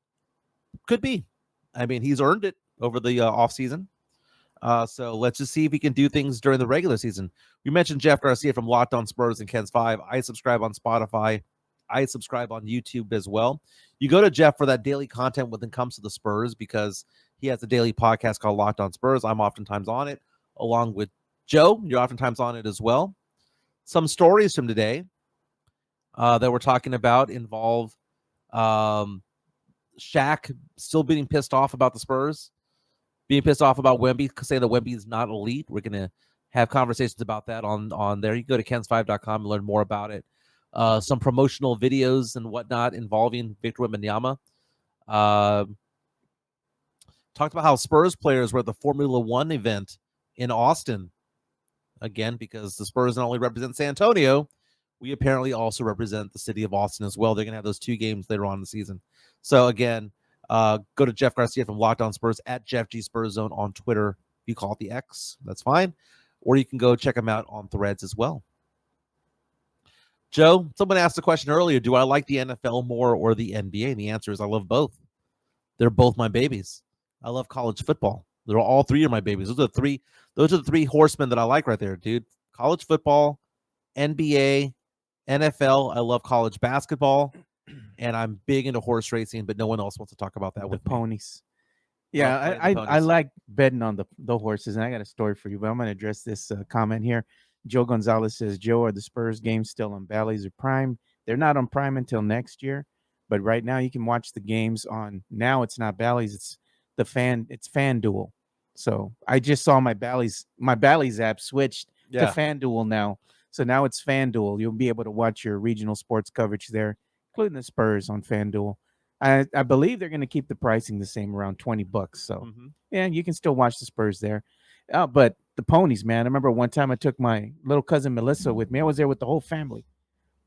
Could be. I mean, he's earned it over the offseason. So let's just see if he can do things during the regular season. We mentioned Jeff Garcia from Locked On Spurs and Ken's 5. I subscribe on Spotify. I subscribe on YouTube as well. You go to Jeff for that daily content when it comes to the Spurs because he has a daily podcast called Locked On Spurs. I'm oftentimes on it, along with Joe. You're oftentimes on it as well. Some stories from today that we're talking about involve Shaq still being pissed off about the Spurs, being pissed off about Wemby, saying that Wemby is not elite. We're going to have conversations about that on there. You can go to kens5.com and learn more about it. Some promotional videos and whatnot involving Victor Wembanyama. Talked about how Spurs players were at the Formula One event in Austin. Again, because the Spurs not only represent San Antonio, we apparently also represent the city of Austin as well. They're going to have those 2 games later on in the season. So again, go to Jeff Garcia from Locked On Spurs at Jeff G Spurs Zone on Twitter. If you call it the X, that's fine. Or you can go check him out on Threads as well. Joe, someone asked a question earlier, do I like the NFL more or the NBA? And the answer is I love both. They're both my babies. I love college football. They're all 3 of my babies. Those are the 3 horsemen that I like right there, dude. College football, NBA, NFL. I love college basketball, and I'm big into horse racing, but no one else wants to talk about that with the me. ponies. Yeah, I like betting on the horses, and I got a story for you, but I'm going to address this comment here. Joe Gonzalez says, Joe, are the Spurs games still on Bally's or Prime? They're not on Prime until next year, but right now you can watch the games on, now it's not Bally's, it's FanDuel. So I just saw my Bally's app switched to FanDuel now. So now it's FanDuel. You'll be able to watch your regional sports coverage there, including the Spurs on FanDuel. I believe they're going to keep the pricing the same, around $20. So yeah, you can still watch the Spurs there. But the ponies, man. I remember one time I took my little cousin Melissa with me. I was there with the whole family.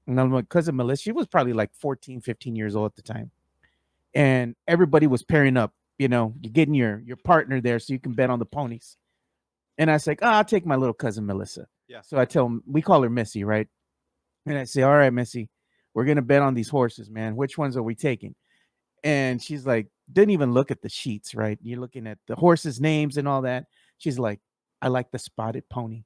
And my cousin Melissa, she was probably like 14, 15 years old at the time. And everybody was pairing up. You know, you're getting your partner there so you can bet on the ponies. And I was like, I'll take my little cousin Melissa. Yeah. So I tell him, we call her Missy, right? And I say, all right, Missy, we're going to bet on these horses, man. Which ones are we taking? And she's like, didn't even look at the sheets, right? You're looking at the horses' names and all that. She's like, I like the spotted pony.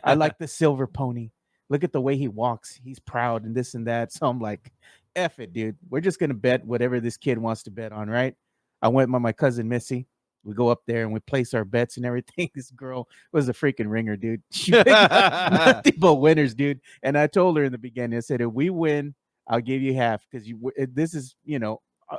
I like the silver pony. Look at the way he walks. He's proud and this and that. So I'm like, F it, dude. We're just going to bet whatever this kid wants to bet on, right? I went with my cousin Missy. We go up there and we place our bets and everything. This girl was a freaking ringer, dude. She picked nothing but winners, dude. And I told her in the beginning, I said, if we win, I'll give you half because this is,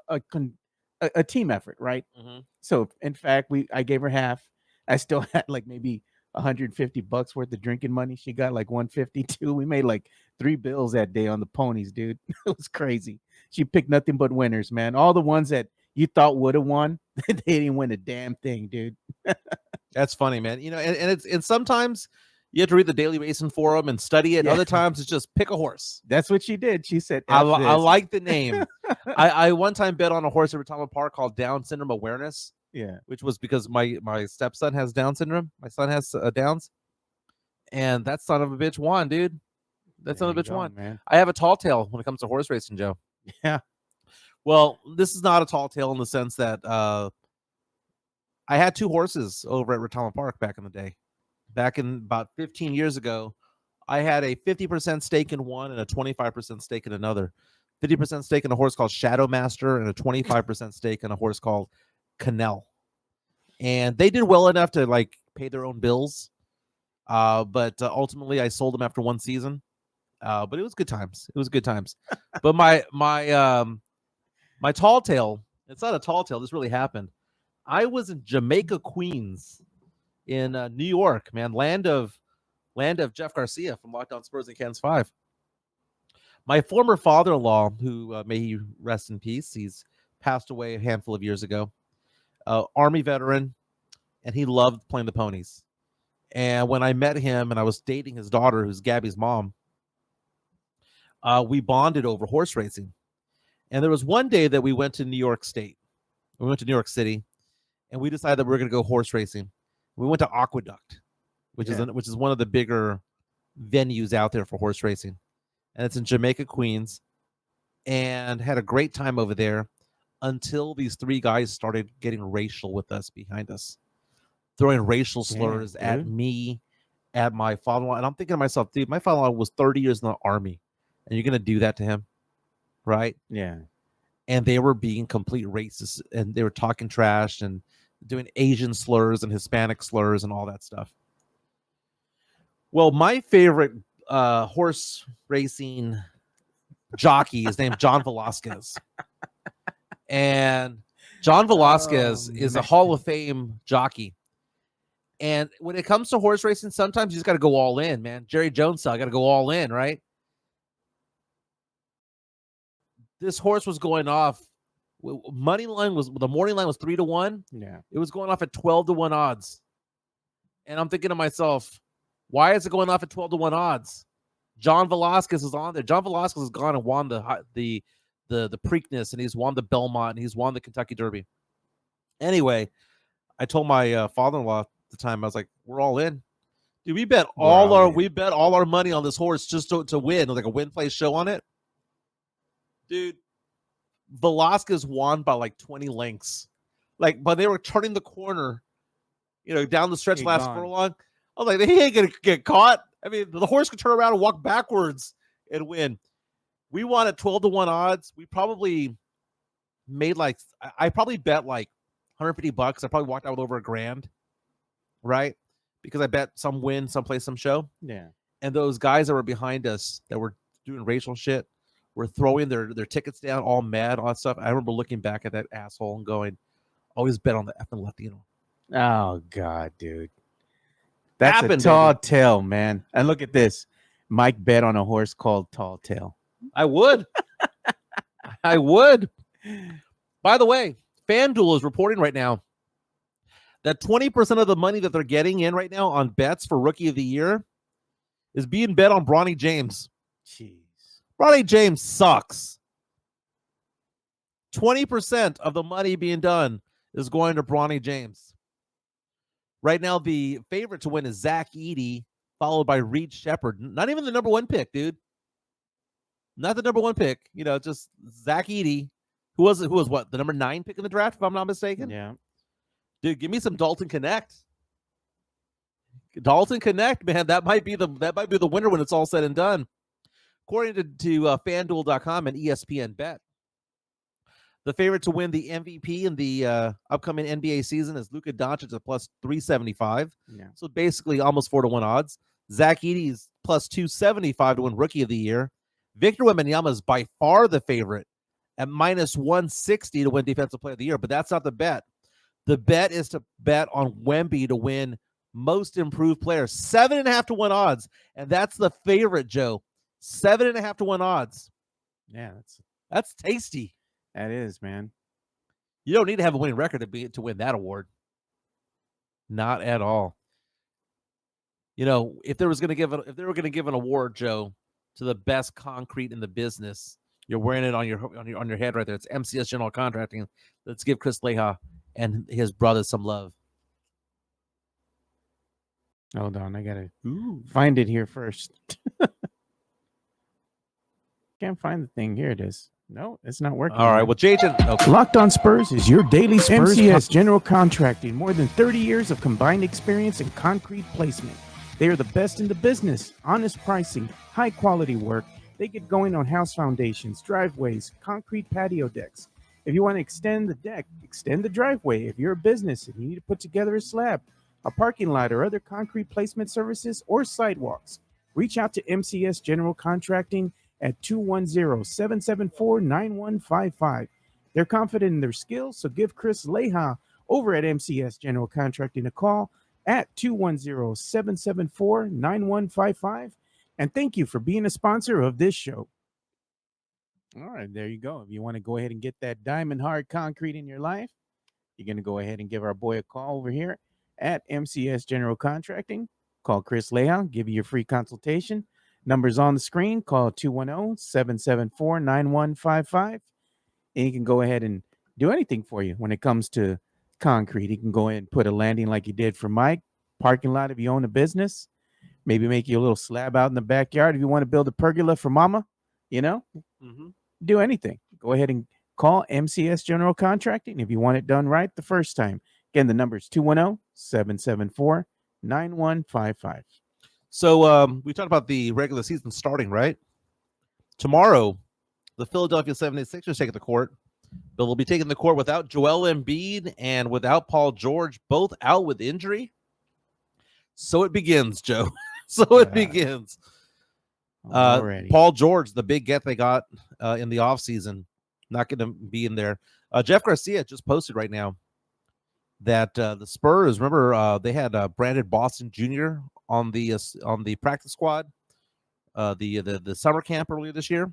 a team effort, right? Mm-hmm. So in fact, I gave her half. I still had like maybe $150 worth of drinking money. She got like 152. We made like 3 bills that day on the ponies, dude. It was crazy. She picked nothing but winners, man. All the ones that you thought would have won, they didn't win a damn thing, dude. That's funny, man. You know, and sometimes you have to read the Daily Racing Forum and study it. Yeah. Other times it's just pick a horse. That's what she did. She said, I F like the name. I one time bet on a horse at Retama Park called Down Syndrome Awareness, yeah. which was because my stepson has Down syndrome. My son has Downs, and that son of a bitch won, dude. That son of a bitch won. Man. I have a tall tail when it comes to horse racing, Joe. Yeah. Well, this is not a tall tale in the sense that I had 2 horses over at Retama Park back in the day. Back in about 15 years ago, I had a 50% stake in one and a 25% stake in another. 50% stake in a horse called Shadow Master and a 25% stake in a horse called Canal. And they did well enough to like pay their own bills. But ultimately I sold them after one season. But it was good times. It was good times. But my tall tale, it's not a tall tale. This really happened. I was in Jamaica, Queens in New York, man, land of Jeff Garcia from Lockdown Spurs and Cans 5. My former father-in-law, who may he rest in peace, he's passed away a handful of years ago, Army veteran, and he loved playing the ponies. And when I met him and I was dating his daughter, who's Gabby's mom, we bonded over horse racing. And there was one day that we went to New York State. We went to New York City, and we decided that we were going to go horse racing. We went to Aqueduct, which is one of the bigger venues out there for horse racing, and it's in Jamaica, Queens, and had a great time over there until these 3 guys started getting racial with us behind us, throwing racial slurs at me, at my father-in-law, and I'm thinking to myself, dude, my father-in-law was 30 years in the Army, and you're going to do that to him, right? Yeah. And they were being complete racists, and they were talking trash and doing Asian slurs and Hispanic slurs and all that stuff. Well, my favorite horse racing jockey is named John Velasquez. And John Velasquez is a Hall of Fame jockey. And when it comes to horse racing, sometimes you just got to go all in, man. Jerry Jones style, got to go all in, right? This horse was going off. Money line was, the morning line was 3-1. Yeah. It was going off at 12-1 odds. And I'm thinking to myself, why is it going off at 12-1 odds? John Velasquez is on there. John Velasquez has gone and won the Preakness, and he's won the Belmont, and he's won the Kentucky Derby. Anyway, I told my father-in-law at the time, I was like, we're all in. Dude, we bet all our money on this horse just to win, like a win play show on it. Dude, Velasquez won by like 20 lengths. But they were turning the corner, down the stretch last furlong. I was like, he ain't gonna get caught. I mean, the horse could turn around and walk backwards and win. We won at 12-1 odds. We probably made I probably bet like $150. I probably walked out with over $1,000, right? Because I bet some win, some place, some show. Yeah. And those guys that were behind us that were doing racial shit were throwing their tickets down, all mad, all that stuff. I remember looking back at that asshole and going, always bet on the effing Latino. Oh, God, dude. That's a tall tale, man. And look at this. Mike bet on a horse called Tall Tail. I would. I would. By the way, FanDuel is reporting right now that 20% of the money that they're getting in right now on bets for Rookie of the Year is being bet on Bronny James. Jeez. Bronny James sucks. 20% of the money being done is going to Bronny James. Right now, the favorite to win is Zach Edey, followed by Reed Shepherd. Not even the number 1 pick, dude. Not the number 1 pick. Just Zach Edey, who was what, the number 9 pick in the draft, if I'm not mistaken? Yeah. Dude, give me some Dalton Connect. Dalton Connect, man, that might be the winner when it's all said and done. According to FanDuel.com and ESPN Bet, the favorite to win the MVP in the upcoming NBA season is Luka Doncic at plus 375. Yeah. So basically almost 4-1 odds. Zach Edey is plus 275 to win Rookie of the Year. Victor Wembanyama is by far the favorite at minus 160 to win Defensive Player of the Year, but that's not the bet. The bet is to bet on Wemby to win Most Improved Player, 7.5 to 1 odds, and that's the favorite, Joe. 7.5 to 1 odds. Yeah, that's tasty. That is, man. You don't need to have a winning record to win that award. Not at all. You know, if they were going to give an award, Joe, to the best concrete in the business, you're wearing it on your head right there. It's MCS General Contracting. Let's give Chris Leha and his brother some love. Hold on, I gotta find it here first. Can't find the thing. Here it is. No, it's not working. All right, well, Jason. Okay. Locked On Spurs is your daily Spurs. MCS General Contracting, more than 30 years of combined experience in concrete placement. They are the best in the business. Honest pricing, high quality work. They get going on house foundations, driveways, concrete patio decks. If you want to extend the deck, extend the driveway. If you're a business and you need to put together a slab, a parking lot, or other concrete placement services or sidewalks, reach out to MCS General Contracting at 210-774-9155. They're confident in their skills, so give Chris Leha over at MCS General Contracting a call at 210-774-9155. And thank you for being a sponsor of this show. All right, there you go. If you want to go ahead and get that diamond hard concrete in your life, you're going to go ahead and give our boy a call over here at MCS General Contracting. Call Chris Leha, give you your free consultation. Numbers on the screen. Call 210-774-9155. And you can go ahead and do anything for you when it comes to concrete. You can go ahead and put a landing like you did for Mike. Parking lot if you own a business. Maybe make you a little slab out in the backyard if you want to build a pergola for mama. You know, do anything. Go ahead and call MCS General Contracting if you want it done right the first time. Again, the number is 210-774-9155. So we talked about the regular season starting, right? Tomorrow, the Philadelphia 76ers take the court. But they'll be taking the court without Joel Embiid and without Paul George, both out with injury. So it begins, Joe. It begins. Paul George, the big get they got in the offseason, not going to be in there. Jeff Garcia just posted right now that the Spurs, remember, they had Brandon Boston Jr. on the practice squad, the summer camp earlier this year.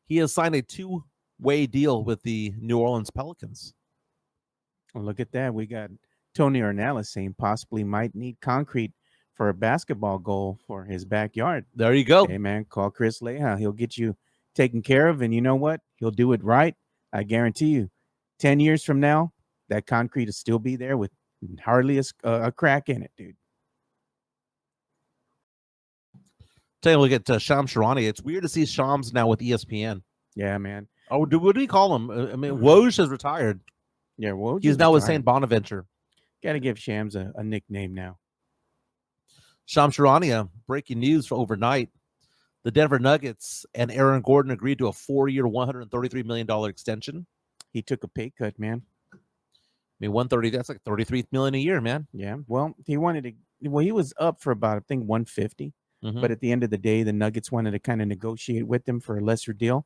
He has signed a 2-way deal with the New Orleans Pelicans. Well, look at that. We got Tony Ornelas saying possibly might need concrete for a basketball goal for his backyard. There you go. Hey, man, call Chris Leha. He'll get you taken care of, and you know what? He'll do it right. I guarantee you, 10 years from now, that concrete will still be there with hardly a crack in it, dude. Take a look at Shams Charania. It's weird to see Shams now with ESPN. Yeah, man. Oh, what do we call him? I mean, Woj has retired. Yeah, Woj. He's now with St. Bonaventure. Got to give Shams a nickname now. Shams Charania, breaking news for overnight. The Denver Nuggets and Aaron Gordon agreed to a 4-year, $133 million extension. He took a pay cut, man. I mean, 130, that's like $33 million a year, man. Yeah. Well, he was up for about, I think, 150. But at the end of the day, the Nuggets wanted to kind of negotiate with him for a lesser deal.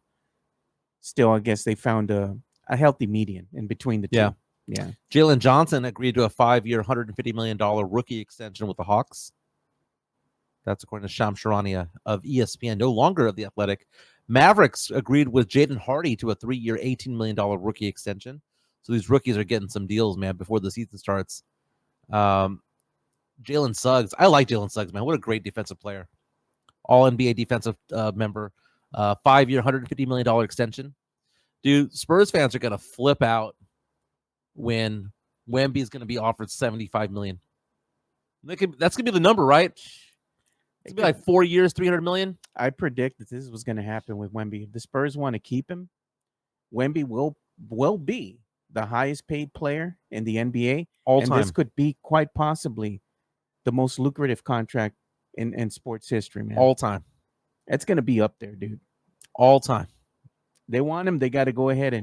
Still, I guess they found a healthy median in between the two. Yeah. Jalen Johnson agreed to a 5-year, $150 million rookie extension with the Hawks. That's according to Shams Charania of ESPN, no longer of The Athletic. Mavericks agreed with Jaden Hardy to a 3-year, $18 million rookie extension. So these rookies are getting some deals, man, before the season starts. Jalen Suggs. I like Jalen Suggs, man. What a great defensive player. All-NBA defensive member. 5-year, $150 million extension. Dude, Spurs fans are going to flip out when Wemby is going to be offered $75 million. That's going to be the number, right? It's going to be like 4 years, $300 million. I predict that this was going to happen with Wemby. If the Spurs want to keep him, Wemby will be the highest paid player in the NBA. All time. This could be quite possibly the most lucrative contract in sports history, man. All time. It's going to be up there, dude. All time. They want him. They got to go ahead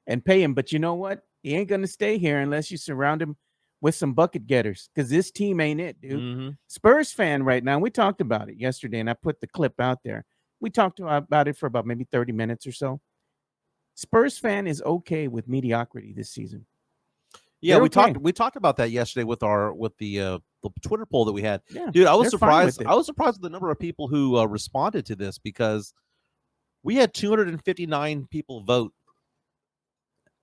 and pay him. But you know what? He ain't going to stay here unless you surround him with some bucket getters, because this team ain't it, dude. Spurs fan right now. We talked about it yesterday, and I put the clip out there. We talked about it for about maybe 30 minutes or so. Spurs fan is okay with mediocrity this season. Yeah, They're we okay. talked about that yesterday with the Twitter poll that we had. Yeah, Dude, I was they're fine with surprised. it. I was surprised with the number of people who responded to this, because we had 259 people vote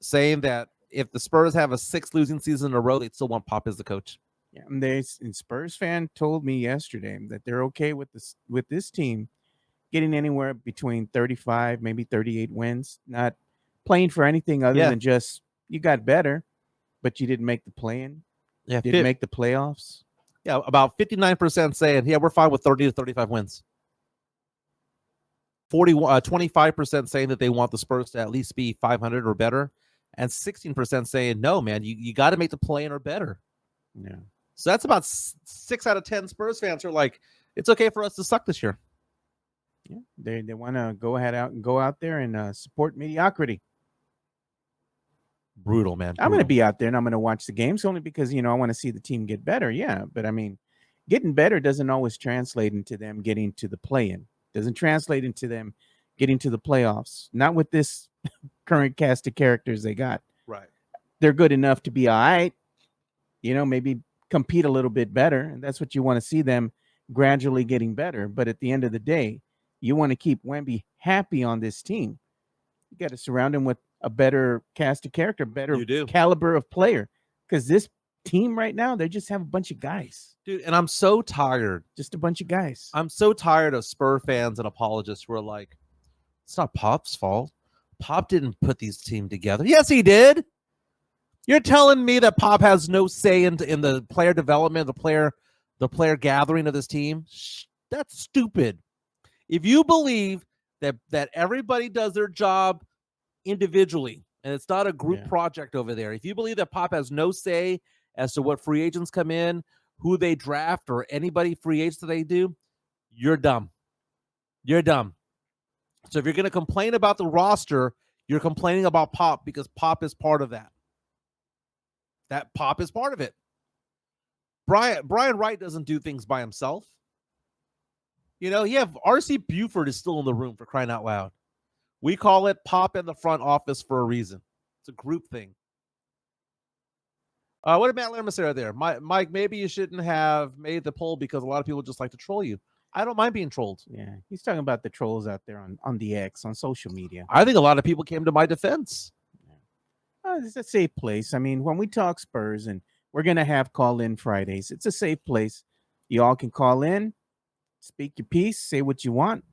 saying that if the Spurs have a 6th losing season in a row, they'd still want Pop as the coach. Yeah, and Spurs fan told me yesterday that they're okay with this team getting anywhere between 35, maybe 38 wins, not playing for anything other than just you got better, but you didn't make the play-in. Yeah, didn't make the playoffs. Yeah, about 59% saying, yeah, we're fine with 30 to 35 wins. 25% saying that they want the Spurs to at least be 500 or better, and 16% saying, no, man, you got to make the play-in or better. Yeah. So that's about 6 out of 10 Spurs fans are like, it's okay for us to suck this year. Yeah, they want to go out there and support mediocrity. Brutal, man. I'm going to be out there and I'm going to watch the games only because, I want to see the team get better. Yeah. But I mean, getting better doesn't always translate into them getting to the play-in. Doesn't translate into them getting to the playoffs. Not with this current cast of characters they got. Right. They're good enough to be all right. Maybe compete a little bit better. And that's what you want to see them gradually getting better. But at the end of the day, you want to keep Wemby happy on this team. You got to surround him with a better cast of character, better caliber of player. Because this team right now, they just have a bunch of guys. Dude, and I'm so tired. Just a bunch of guys. I'm so tired of Spur fans and apologists who are like, it's not Pop's fault. Pop didn't put these team together. Yes, he did. You're telling me that Pop has no say in the player development, the player gathering of this team? That's stupid. If you believe that everybody does their job individually and it's not a group project over there, if you believe that Pop has no say as to what free agents come in, who they draft, or anybody free agents that they do, you're dumb. You're dumb. So if you're going to complain about the roster, you're complaining about Pop because Pop is part of that. That Pop is part of it. Brian Wright doesn't do things by himself. You have R.C. Buford is still in the room, for crying out loud. We call it Pop in the front office for a reason. It's a group thing. What did Matt Lerma say there? Mike, maybe you shouldn't have made the poll because a lot of people just like to troll you. I don't mind being trolled. Yeah, he's talking about the trolls out there on the X, on social media. I think a lot of people came to my defense. It's a safe place. I mean, when we talk Spurs, and we're going to have call-in Fridays, it's a safe place. You all can call in, speak your piece, say what you want.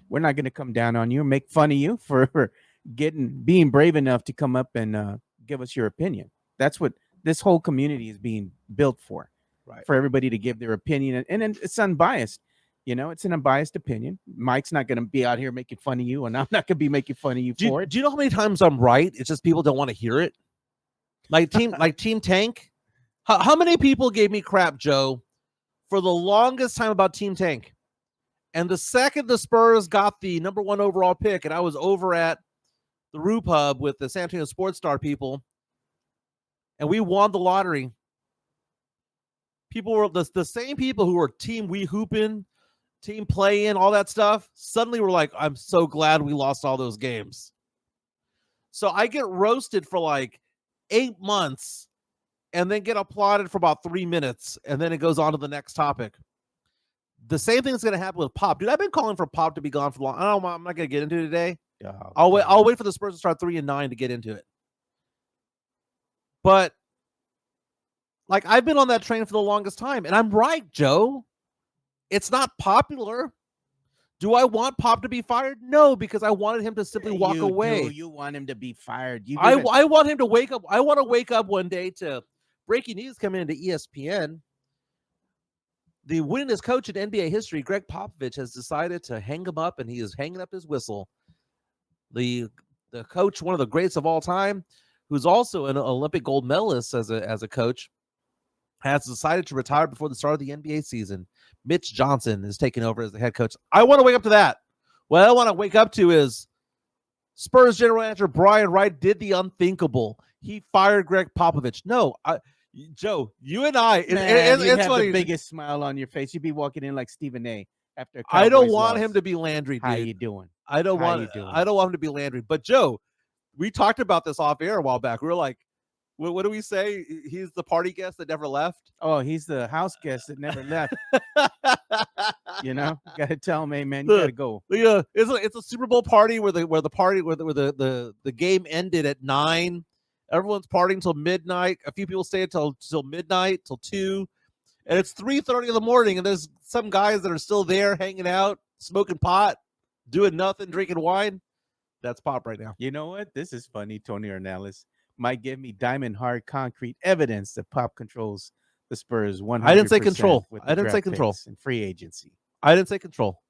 We're not going to come down on you, make fun of you for being brave enough to come up and give us your opinion. That's what this whole community is being built for, right? For everybody to give their opinion, and it's unbiased. It's an unbiased opinion. Mike's not going to be out here making fun of you, and I'm not going to be making fun of you for it. Do you know how many times I'm right? It's just people don't want to hear it. Like Team Tank. How many people gave me crap, Joe, for the longest time about Team Tank? And the second the Spurs got the number 1 overall pick, and I was over at the Roo Pub with the San Antonio Sports Star people, and we won the lottery. People were the same people who were Team We Hoopin', Team Play-In, all that stuff, suddenly were like, I'm so glad we lost all those games. So I get roasted for like 8 months and then get applauded for about 3 minutes, and then it goes on to the next topic. The same thing is going to happen with Pop. Dude, I've been calling for Pop to be gone for long. I'm not going to get into it today. I'll wait for the Spurs to start 3-9 to get into it. But like, I've been on that train for the longest time, and I'm right, Joe. It's not popular. Do I want Pop to be fired? No, because I wanted him to simply walk away. You want him to be fired. I want him to wake up. I want to wake up one day to breaking news coming into ESPN. The winningest coach in NBA history, Gregg Popovich, has decided to hang him up, and he is hanging up his whistle. The coach, one of the greats of all time, who's also an Olympic gold medalist as a coach, has decided to retire before the start of the NBA season. Mitch Johnson is taking over as the head coach. I want to wake up to that. What I want to wake up to is Spurs general manager Brian Wright did the unthinkable. He fired Gregg Popovich. No, Joe, you and I, you have the biggest smile on your face. You'd be walking in like Stephen A. after a Cowboys I don't want loss. him to be Landry, dude. How you doing? I don't want him to be Landry. But Joe, we talked about this off air a while back. We were like, what do we say? He's the party guest that never left. Oh, he's the house guest that never left. You know, got to tell him, hey man, you got to go. Yeah, it's a Super Bowl party where the game ended at 9. Everyone's partying till midnight. A few people stay till midnight, till 2, and it's 3:30 in the morning, and there's some guys that are still there hanging out, smoking pot, doing nothing, drinking wine. That's Pop right now. You know what? This is funny. Tony Ornelas might give me diamond hard concrete evidence that Pop controls the Spurs 100%. I didn't say control. I didn't say control. And free agency. I didn't say control.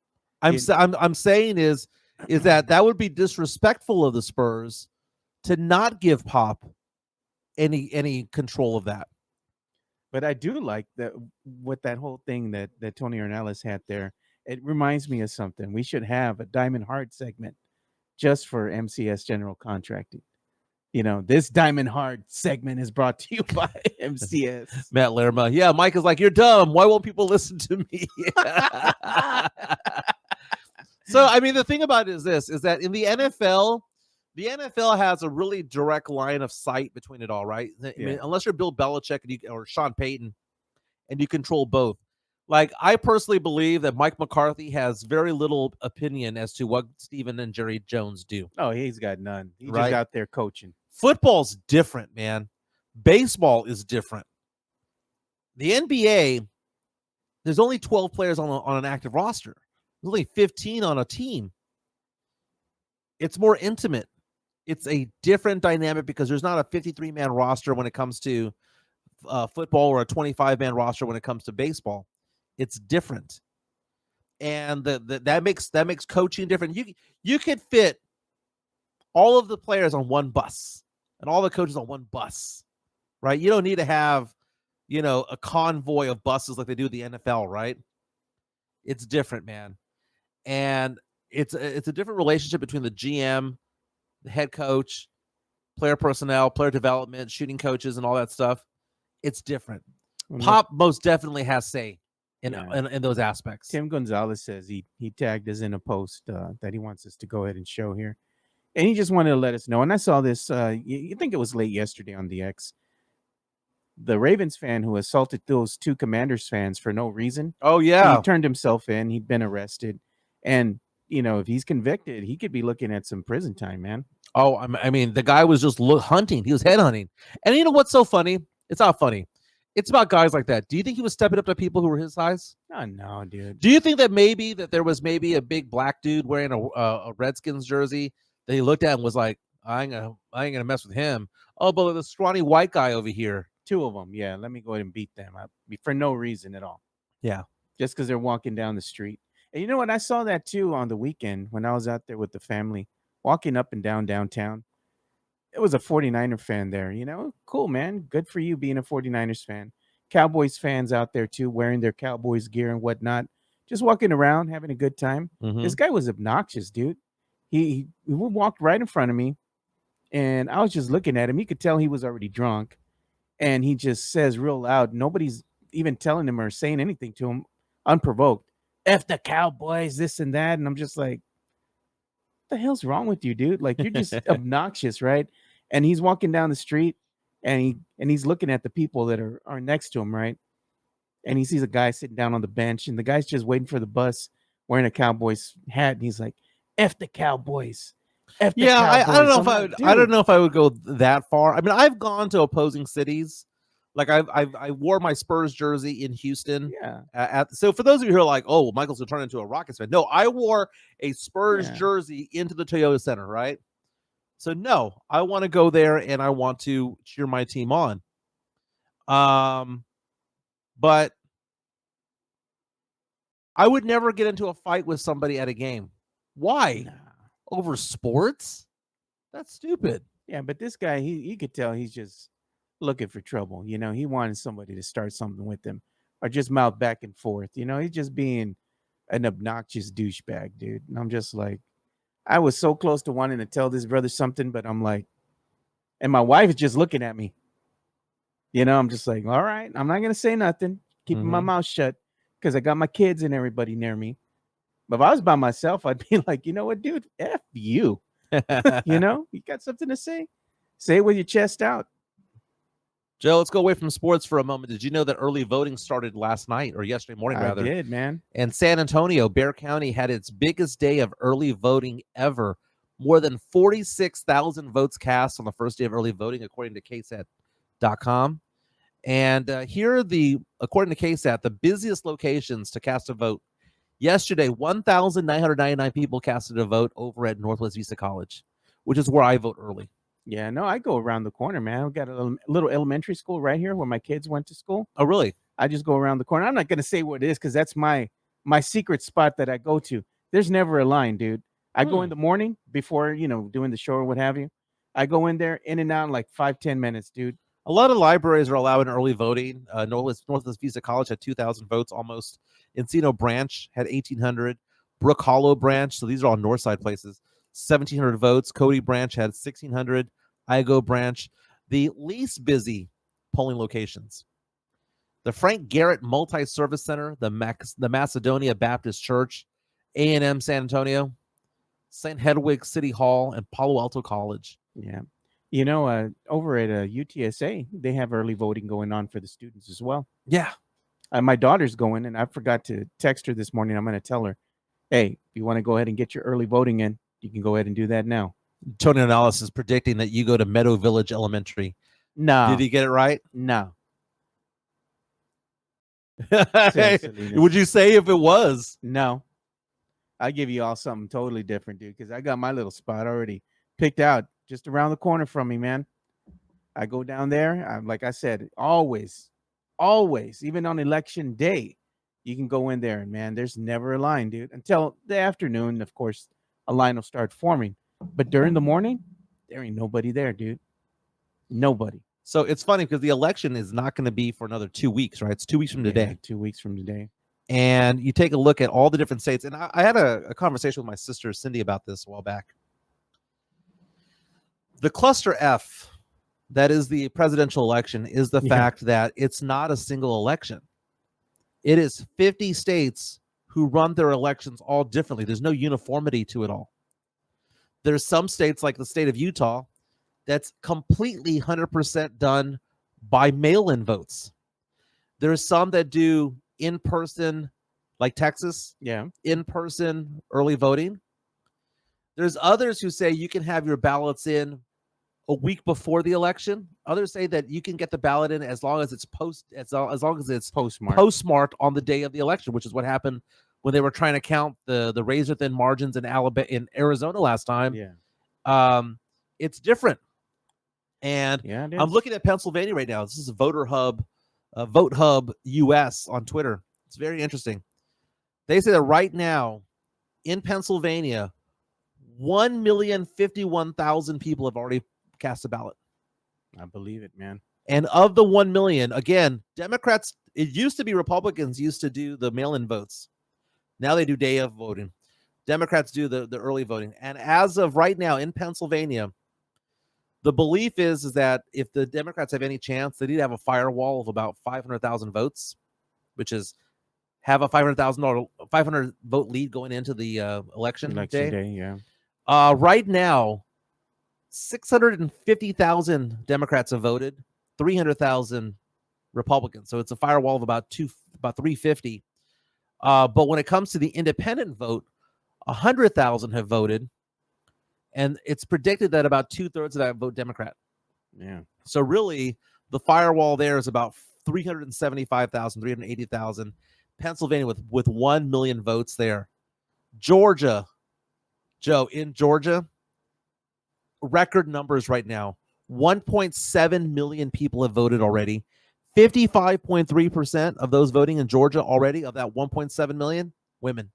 I'm saying is that would be disrespectful of the Spurs to not give Pop any control of that. But I do like that with that whole thing that Tony Ornelas had there. It reminds me of something. We should have a Diamond Hard segment just for MCS General Contracting. You know, this Diamond Hard segment is brought to you by MCS. Matt Lerma. Yeah, Mike is like, you're dumb. Why won't people listen to me? So, I mean, the thing about it is that in the NFL has a really direct line of sight between it all, right? I mean, unless you're Bill Belichick or Sean Payton, and you control both. Like, I personally believe that Mike McCarthy has very little opinion as to what Steven and Jerry Jones do. Oh, he's got none. He's just out there coaching. Football's different, man. Baseball is different. The NBA, there's only 12 players on an active roster. There's only 15 on a team. It's more intimate. It's a different dynamic because there's not a 53-man roster when it comes to football or a 25-man roster when it comes to baseball. It's different, and that makes coaching different. You could fit all of the players on one bus and all the coaches on one bus, right? You don't need to have, a convoy of buses like they do the NFL, right? It's different, man, and it's a different relationship between the GM, the head coach, player personnel, player development, shooting coaches, and all that stuff. It's different. Pop most definitely has say in those aspects. Tim Gonzalez says he tagged us in a post that he wants us to go ahead and show here. And he just wanted to let us know. And I saw this, you think it was late yesterday on the X. The Ravens fan who assaulted those two Commanders fans for no reason. Oh, yeah. He turned himself in. He'd been arrested. And, if he's convicted, he could be looking at some prison time, man. Oh, I mean, the guy was just hunting. He was headhunting. And you know what's so funny? It's not funny. It's about guys like that. Do you think he was stepping up to people who were his size? Oh, no, dude. Do you think that there was maybe a big black dude wearing a Redskins jersey that he looked at and was like, I ain't gonna mess with him. Oh, but the scrawny white guy over here. Two of them. Yeah, let me go ahead and beat them up for no reason at all. Yeah. Just because they're walking down the street. And you know what? I saw that too on the weekend when I was out there with the family, walking up and down downtown. It was a 49er fan there, cool, man. Good for you being a 49ers fan. Cowboys fans out there too, wearing their Cowboys gear and whatnot, just walking around, having a good time. Mm-hmm. This guy was obnoxious, dude. He walked right in front of me, and I was just looking at him. You could tell he was already drunk, and he just says real loud, nobody's even telling him or saying anything to him, unprovoked. F the Cowboys, this and that. And I'm just like, the hell's wrong with you, dude? Like, you're just obnoxious, right? And he's walking down the street and he's looking at the people that are next to him, right? And he sees a guy sitting down on the bench, and the guy's just waiting for the bus wearing a Cowboys hat, and he's like, F the Cowboys. F the Cowboys. I don't know if I would go that far. I mean, I've gone to opposing cities. Like I wore my Spurs jersey in Houston. Yeah. So for those of you who are like, oh, Michael's going to turn into a Rockets fan. No, I wore a Spurs jersey into the Toyota Center, right? So no, I want to go there and I want to cheer my team on. But I would never get into a fight with somebody at a game. Why? Nah. Over sports? That's stupid. Yeah, but this guy, he could tell he's just looking for trouble. He wanted somebody to start something with him or just mouth back and forth. He's just being an obnoxious douchebag, dude. And I'm just like, I was so close to wanting to tell this brother something, but I'm like, and my wife is just looking at me. I'm just like, all right, I'm not going to say nothing, keeping my mouth shut because I got my kids and everybody near me. But if I was by myself, I'd be like, you know what, dude, F you. You know, you got something to say? Say it with your chest out. Joe, let's go away from sports for a moment. Did you know that early voting started last night or yesterday morning, rather? I did, man. And San Antonio, Bexar County, had its biggest day of early voting ever. More than 46,000 votes cast on the first day of early voting, according to KSAT.com. And here are according to KSAT, the busiest locations to cast a vote. Yesterday, 1,999 people casted a vote over at Northwest Vista College, which is where I vote early. Yeah, no, I go around the corner, man. I've got a little elementary school right here where my kids went to school. Oh, really? I just go around the corner. I'm not going to say what it is because that's my secret spot that I go to. There's never a line, dude. I go in the morning before, doing the show or what have you. I go in there, in and out in like 5-10 minutes, dude. A lot of libraries are allowing early voting. Northwest Vista College had 2,000 votes almost. Encino Branch had 1,800. Brook Hollow Branch, so these are all north side places, 1,700 votes. Cody Branch had 1,600. Igo Branch. The least busy polling locations: the Frank Garrett Multi-Service Center, the Macedonia Baptist Church, A&M San Antonio, St. Hedwig City Hall, and Palo Alto College. Yeah. Over at UTSA, they have early voting going on for the students as well. Yeah. My daughter's going, and I forgot to text her this morning. I'm going to tell her, hey, if you want to go ahead and get your early voting in, you can go ahead and do that now. Tony Analysis is predicting that you go to Meadow Village Elementary. No. Did he get it right? No. Would you say if it was? No. I give you all something totally different, dude, because I got my little spot already picked out just around the corner from me, man. I go down there. Like I said, always, even on election day, you can go in there, and man, there's never a line, dude. Until the afternoon, of course, a line will start forming. But during the morning, there ain't nobody there, dude. Nobody. So it's funny because the election is not going to be for another 2 weeks, right? It's 2 weeks from today. Yeah, 2 weeks from today. And you take a look at all the different states. And I had a conversation with my sister, Cindy, about this a while back. The cluster F, that is the presidential election, is the fact that it's not a single election. It is 50 states who run their elections all differently. There's no uniformity to it all. There's some states, like the state of Utah, that's completely 100% done by mail-in votes. There's some that do in-person, like Texas, in-person early voting. There's others who say you can have your ballots in a week before the election. Others say that you can get the ballot in as long as it's postmarked on the day of the election, which is what happened when they were trying to count the razor thin margins in Arizona last time. Yeah. It's different. And I'm looking at Pennsylvania right now. This is a Vote Hub US on Twitter. It's very interesting. They say that right now in Pennsylvania, 1,051,000 people have already cast a ballot. I believe it, man. And of the 1 million, again, Democrats, it used to be Republicans used to do the mail-in votes. Now they do day of voting. Democrats do the early voting. And as of right now in Pennsylvania, the belief is that if the Democrats have any chance, they need to have a firewall of about 500,000 votes, which is have a 500 vote lead going into the election day. Yeah. Right now, 650,000 Democrats have voted, 300,000 Republicans. So it's a firewall of about 350. But when it comes to the independent vote, 100,000 have voted, and it's predicted that about 2/3 of that vote Democrat. Yeah. So really, the firewall there is about 375,000, 380,000. Pennsylvania with 1 million votes there. Georgia, Joe, in Georgia, record numbers right now. 1.7 million people have voted already. 55.3% of those voting in Georgia already, of that 1.7 million, women.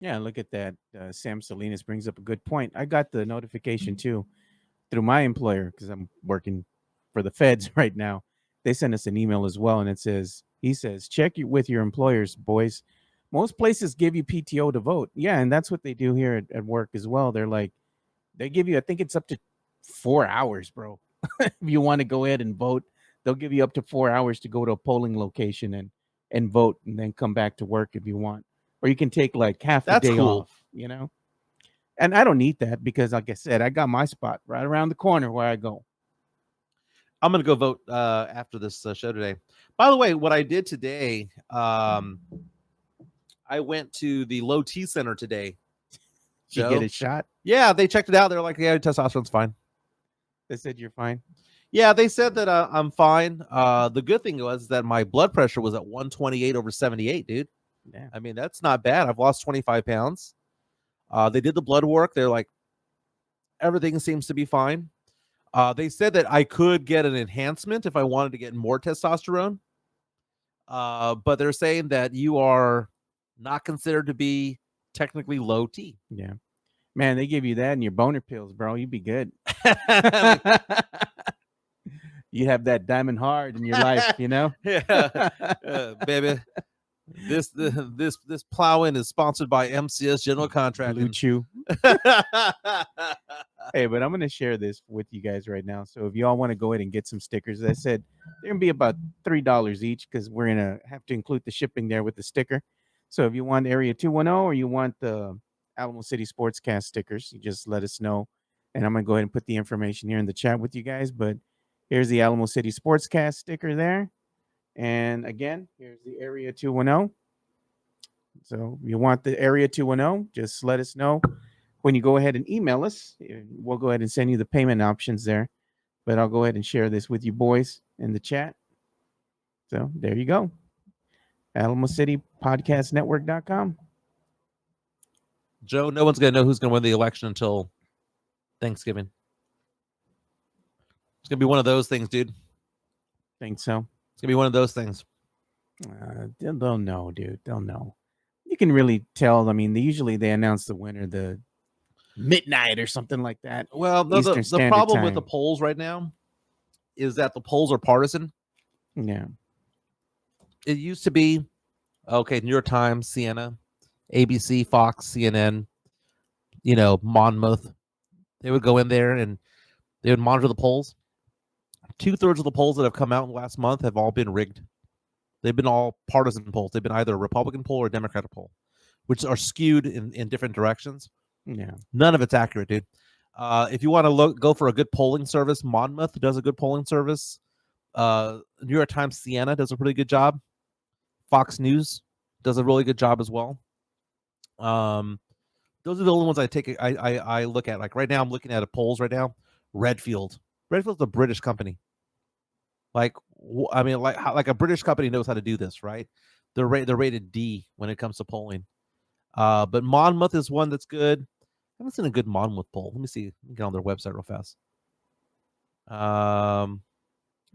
Yeah, look at that. Sam Salinas brings up a good point. I got the notification too through my employer because I'm working for the feds right now. They sent us an email as well, and he says, check with your employers, boys. Most places give you PTO to vote. Yeah, and that's what they do here at work as well. They give you, I think it's up to 4 hours, bro. If you want to go ahead and vote, they'll give you up to 4 hours to go to a polling location and vote, and then come back to work if you want. Or you can take like half the day off, And I don't need that because, like I said, I got my spot right around the corner where I go. I'm gonna go vote after this show today. By the way, what I did today, I went to the low T center today. Did you get a shot? Yeah, they checked it out. They're like, yeah, testosterone's fine. They said you're fine. Yeah, they said that I'm fine. The good thing was that my blood pressure was at 128/78, dude. Yeah. I mean, that's not bad. I've lost 25 pounds. They did the blood work. They're like, everything seems to be fine. They said that I could get an enhancement if I wanted to get more testosterone. But they're saying that you are not considered to be technically low T. Yeah. Man, they give you that in your boner pills, bro. You'd be good. You have that diamond hard in your life, you know? Yeah, baby. This plow-in is sponsored by MCS General Contracting. Blue Chew. Hey, but I'm going to share this with you guys right now. So if y'all want to go ahead and get some stickers, as I said, they're going to be about $3 each because we're going to have to include the shipping there with the sticker. So if you want Area 210 or you want the Alamo City Sportscast stickers, you just let us know. And I'm going to go ahead and put the information here in the chat with you guys. But here's the Alamo City Sportscast sticker there. And again, here's the Area 210. So if you want the Area 210, just let us know. When you go ahead and email us, we'll go ahead and send you the payment options there. But I'll go ahead and share this with you boys in the chat. So there you go. Alamo City Podcast Network.com. Joe, no one's going to know who's going to win the election until Thanksgiving. It's going to be one of those things, dude. Think so? It's going to be one of those things. They'll know, dude. They'll know. You can really tell. I mean, usually they announce the winner the midnight or something like that. Well, no, the problem with the polls right now is that the polls are partisan. Yeah. It used to be, okay, New York Times, CNN, ABC, Fox, CNN, Monmouth. They would go in there and they would monitor the polls. 2/3 of the polls that have come out in the last month have all been rigged. They've been all partisan polls. They've been either a Republican poll or a Democratic poll, which are skewed in different directions. Yeah. None of it's accurate, dude. If you want to go for a good polling service, Monmouth does a good polling service. New York Times Siena does a pretty good job. Fox News does a really good job as well. Those are the only ones I look at. Like right now, I'm looking at polls right now. Redfield's a British company. Like a British company knows how to do this, right? They're rated D when it comes to polling. But Monmouth is one that's good. I haven't seen a good Monmouth poll. Let me see. Let me get on their website real fast.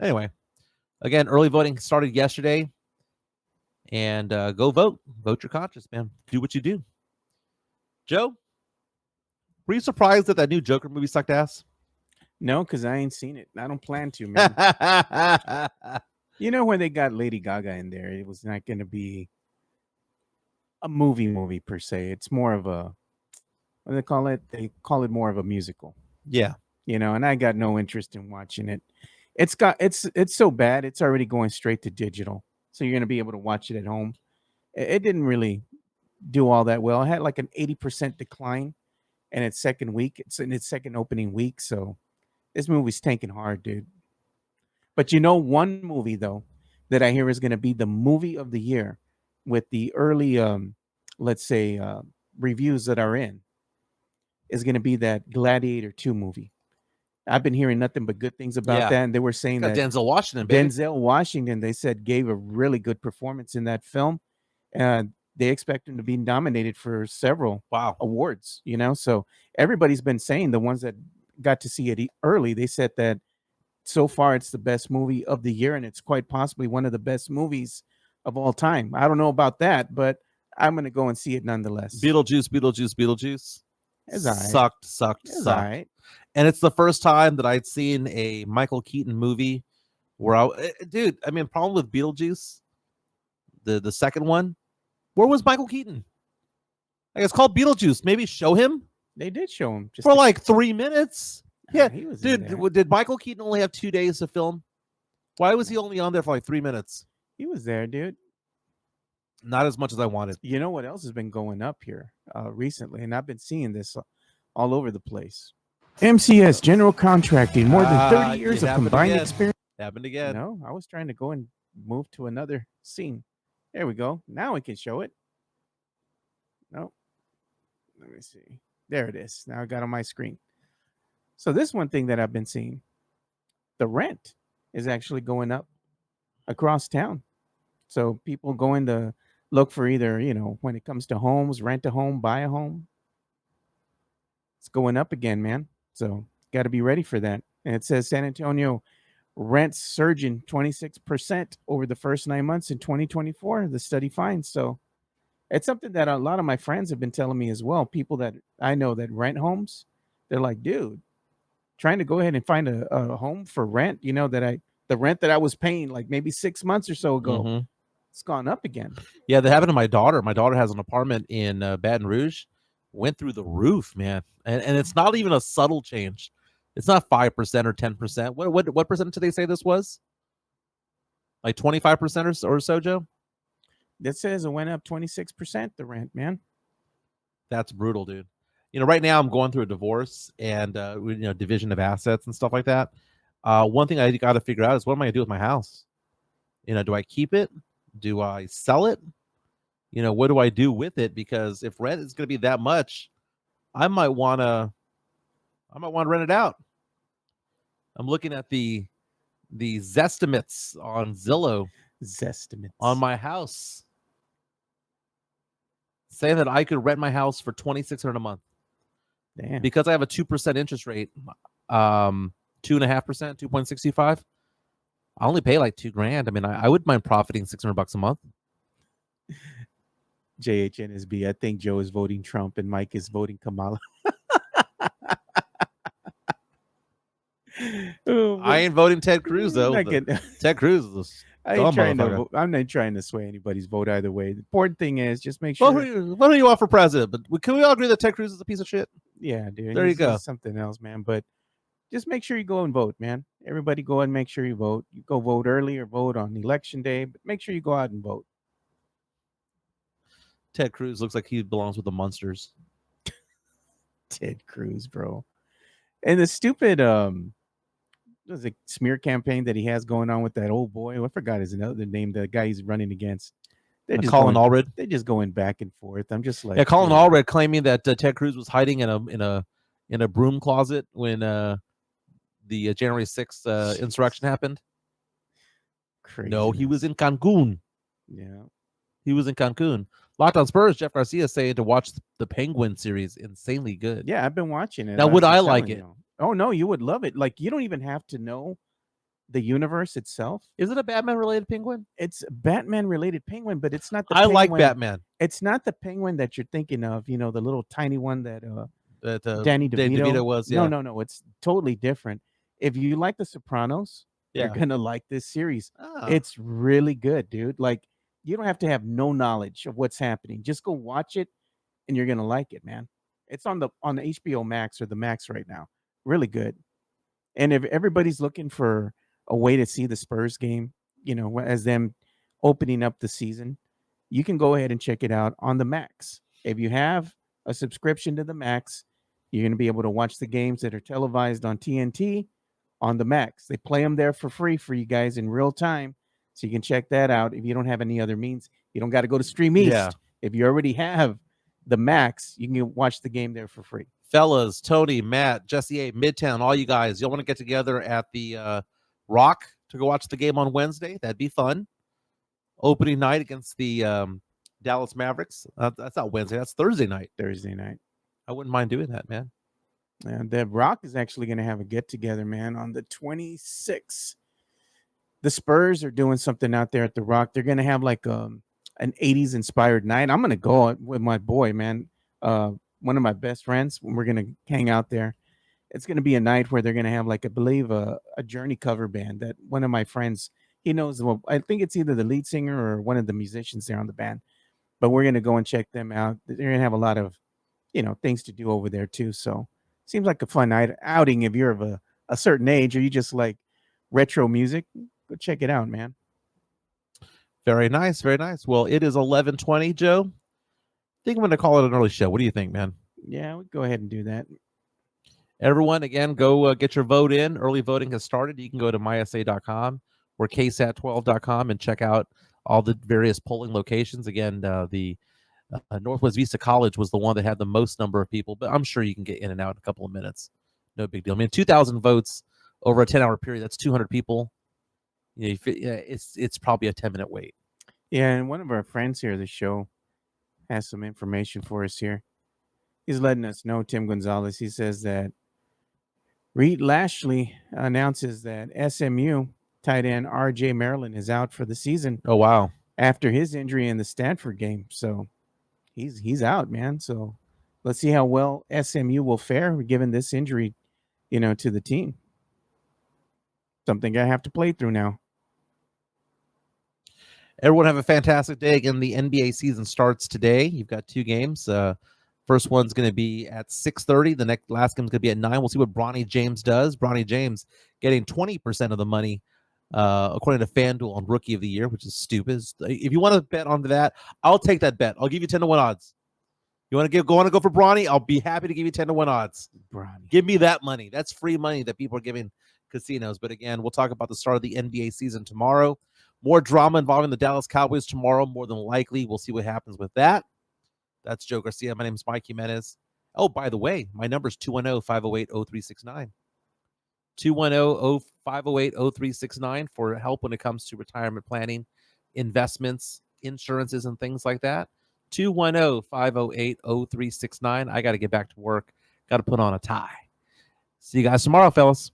Anyway, again, early voting started yesterday. And go vote. Vote your conscience, man. Do what you do. Joe, were you surprised that new Joker movie sucked ass? No, because I ain't seen it. I don't plan to, man. When they got Lady Gaga in there, it was not going to be a movie per se. It's more of a, what do they call it? They call it more of a musical. Yeah. And I got no interest in watching it. It's so bad. It's already going straight to digital. So you're going to be able to watch it at home. It didn't really do all that well. It had like an 80% decline in its second week. It's in its second opening week. So this movie's tanking hard, dude. But one movie, though, that I hear is going to be the movie of the year with the early, let's say, reviews that are in, is going to be that Gladiator 2 movie. I've been hearing nothing but good things about that. And they were saying that Denzel Washington, baby. Denzel Washington, they said, gave a really good performance in that film. And they expect him to be nominated for several awards, So everybody's been saying, the ones that got to see it early, they said that so far it's the best movie of the year. And it's quite possibly one of the best movies of all time. I don't know about that, but I'm going to go and see it nonetheless. Beetlejuice. It's all right. Sucked. It's all right. And it's the first time that I'd seen a Michael Keaton movie where problem with Beetlejuice, the second one, where was Michael Keaton? Like, it's called Beetlejuice. Maybe show him. They did show him for like 3 minutes. Yeah, he was did Michael Keaton only have 2 days to film? Why was he only on there for like 3 minutes? He was there, dude. Not as much as I wanted. You know what else has been going up here recently, and I've been seeing this all over the place. MCS General Contracting, more than 30 years of combined experience. Happened again. No, I was trying to go and move to another scene. There we go. Now we can show it. No, let me see. There it is. Now I got on my screen. So this one thing that I've been seeing, the rent is actually going up across town. So people going to look for either, when it comes to homes, rent a home, buy a home. It's going up again, man. So got to be ready for that. And it says San Antonio rents surging 26% over the first 9 months in 2024, the study finds. So it's something that a lot of my friends have been telling me as well. People that I know that rent homes, they're like, dude, trying to go ahead and find a home for rent, the rent that I was paying like maybe 6 months or so ago, it's gone up again. Yeah, that happened to my daughter. My daughter has an apartment in Baton Rouge. Went through the roof, man. And it's not even a subtle change. It's not 5% or 10%. What percentage did they say this was? Like 25% or so, Joe? That says it went up 26%, the rent, man. That's brutal, dude. Right now I'm going through a divorce and division of assets and stuff like that. One thing I got to figure out is what am I going to do with my house? Do I keep it? Do I sell it? What do I do with it? Because if rent is going to be that much, I might want to rent it out. I'm looking at the Zestimates on Zillow. Zestimates on my house, saying that I could rent my house for $2,600 a month. Damn. Because I have a 2% interest rate, 2.5%, 2.65. I only pay like $2,000. I mean, I wouldn't mind profiting $600 a month. JHNSB, I think Joe is voting Trump and Mike is voting Kamala. I ain't voting Ted Cruz though. Ted Cruz is I'm not trying to sway anybody's vote either way. The important thing is just make sure. What do you want for president? But can we all agree that Ted Cruz is a piece of shit? Yeah, dude. There you go. Something else, man. But just make sure you go and vote, man. Everybody go and make sure you vote. You go vote early or vote on election day, but make sure you go out and vote. Ted Cruz looks like he belongs with the Munsters. Ted Cruz, bro. And the stupid was a smear campaign that he has going on with that old boy. I forgot his other name, the guy he's running against. Colin Allred. They're just going back and forth. I'm just like, Colin Allred claiming that Ted Cruz was hiding in a broom closet when the January 6th insurrection happened. Crazy. No, he was in Cancun. Yeah, he was in Cancun. Locked on Spurs, Jeff Garcia saying to watch the Penguin series, insanely good. Yeah, I've been watching it. Now, would I like it? Oh, no, you would love it. Like, you don't even have to know the universe itself. Is it a Batman-related Penguin? It's a Batman-related Penguin, but it's not the Penguin. Like Batman. It's not the Penguin that you're thinking of, the little tiny one that Danny DeVito was. Yeah. No. It's totally different. If you like The Sopranos, you're going to like this series. Oh. It's really good, dude. Like, you don't have to have no knowledge of what's happening. Just go watch it, and you're going to like it, man. It's on the HBO Max or the Max right now. Really good. And if everybody's looking for a way to see the Spurs game, as them opening up the season, you can go ahead and check it out on the Max. If you have a subscription to the Max, you're going to be able to watch the games that are televised on TNT on the Max. They play them there for free for you guys in real time. So you can check that out. If you don't have any other means, you don't got to go to Stream East. Yeah. If you already have the Max, you can watch the game there for free. Fellas, Tony, Matt, Jesse A, Midtown, all you guys, y'all want to get together at the Rock to go watch the game on Wednesday? That'd be fun. Opening night against the Dallas Mavericks. That's not Wednesday. That's Thursday night. I wouldn't mind doing that, man. And the Rock is actually going to have a get-together, man, on the 26th. The Spurs are doing something out there at the Rock. They're going to have like an 80s-inspired night. I'm going to go with my boy, man. One of my best friends. We're going to hang out there. It's going to be a night where they're going to have, like, I believe, a Journey cover band that one of my friends, he knows. Well, I think it's either the lead singer or one of the musicians there on the band. But we're going to go and check them out. They're going to have a lot of, things to do over there, too. So seems like a fun night outing if you're of a certain age or you just like retro music. Go check it out, man. Very nice. Very nice. Well, it is 11:20, Joe. I think I'm going to call it an early show. What do you think, man? Yeah, we go ahead and do that. Everyone, again, go get your vote in. Early voting has started. You can go to mysa.com or ksat12.com and check out all the various polling locations. Again, the Northwest Vista College was the one that had the most number of people, but I'm sure you can get in and out in a couple of minutes. No big deal. I mean, 2,000 votes over a 10-hour period, that's 200 people. It's probably a 10-minute wait. Yeah, and one of our friends here at the show has some information for us here. He's letting us know, Tim Gonzalez. He says that Reed Lashley announces that SMU tight end R.J. Maryland is out for the season Oh, wow. after his injury in the Stanford game. So he's out, man. So let's see how well SMU will fare given this injury, to the team. Something I have to play through now. Everyone have a fantastic day. Again, the NBA season starts today. You've got 2 games. First one's going to be at 6:30. The last game's going to be at 9. We'll see what Bronny James does. Bronny James getting 20% of the money, according to FanDuel, on Rookie of the Year, which is stupid. If you want to bet on that, I'll take that bet. I'll give you 10-1 odds. You want to go for Bronny? I'll be happy to give you 10-1 odds. Bronny. Give me that money. That's free money that people are giving casinos. But again, we'll talk about the start of the NBA season tomorrow. More drama involving the Dallas Cowboys tomorrow, more than likely. We'll see what happens with that. That's Joe Garcia. My name is Mike Jimenez. Oh, by the way, my number is 210-508-0369. 210-508-0369 for help when it comes to retirement planning, investments, insurances, and things like that. 210-508-0369. I got to get back to work. Got to put on a tie. See you guys tomorrow, fellas.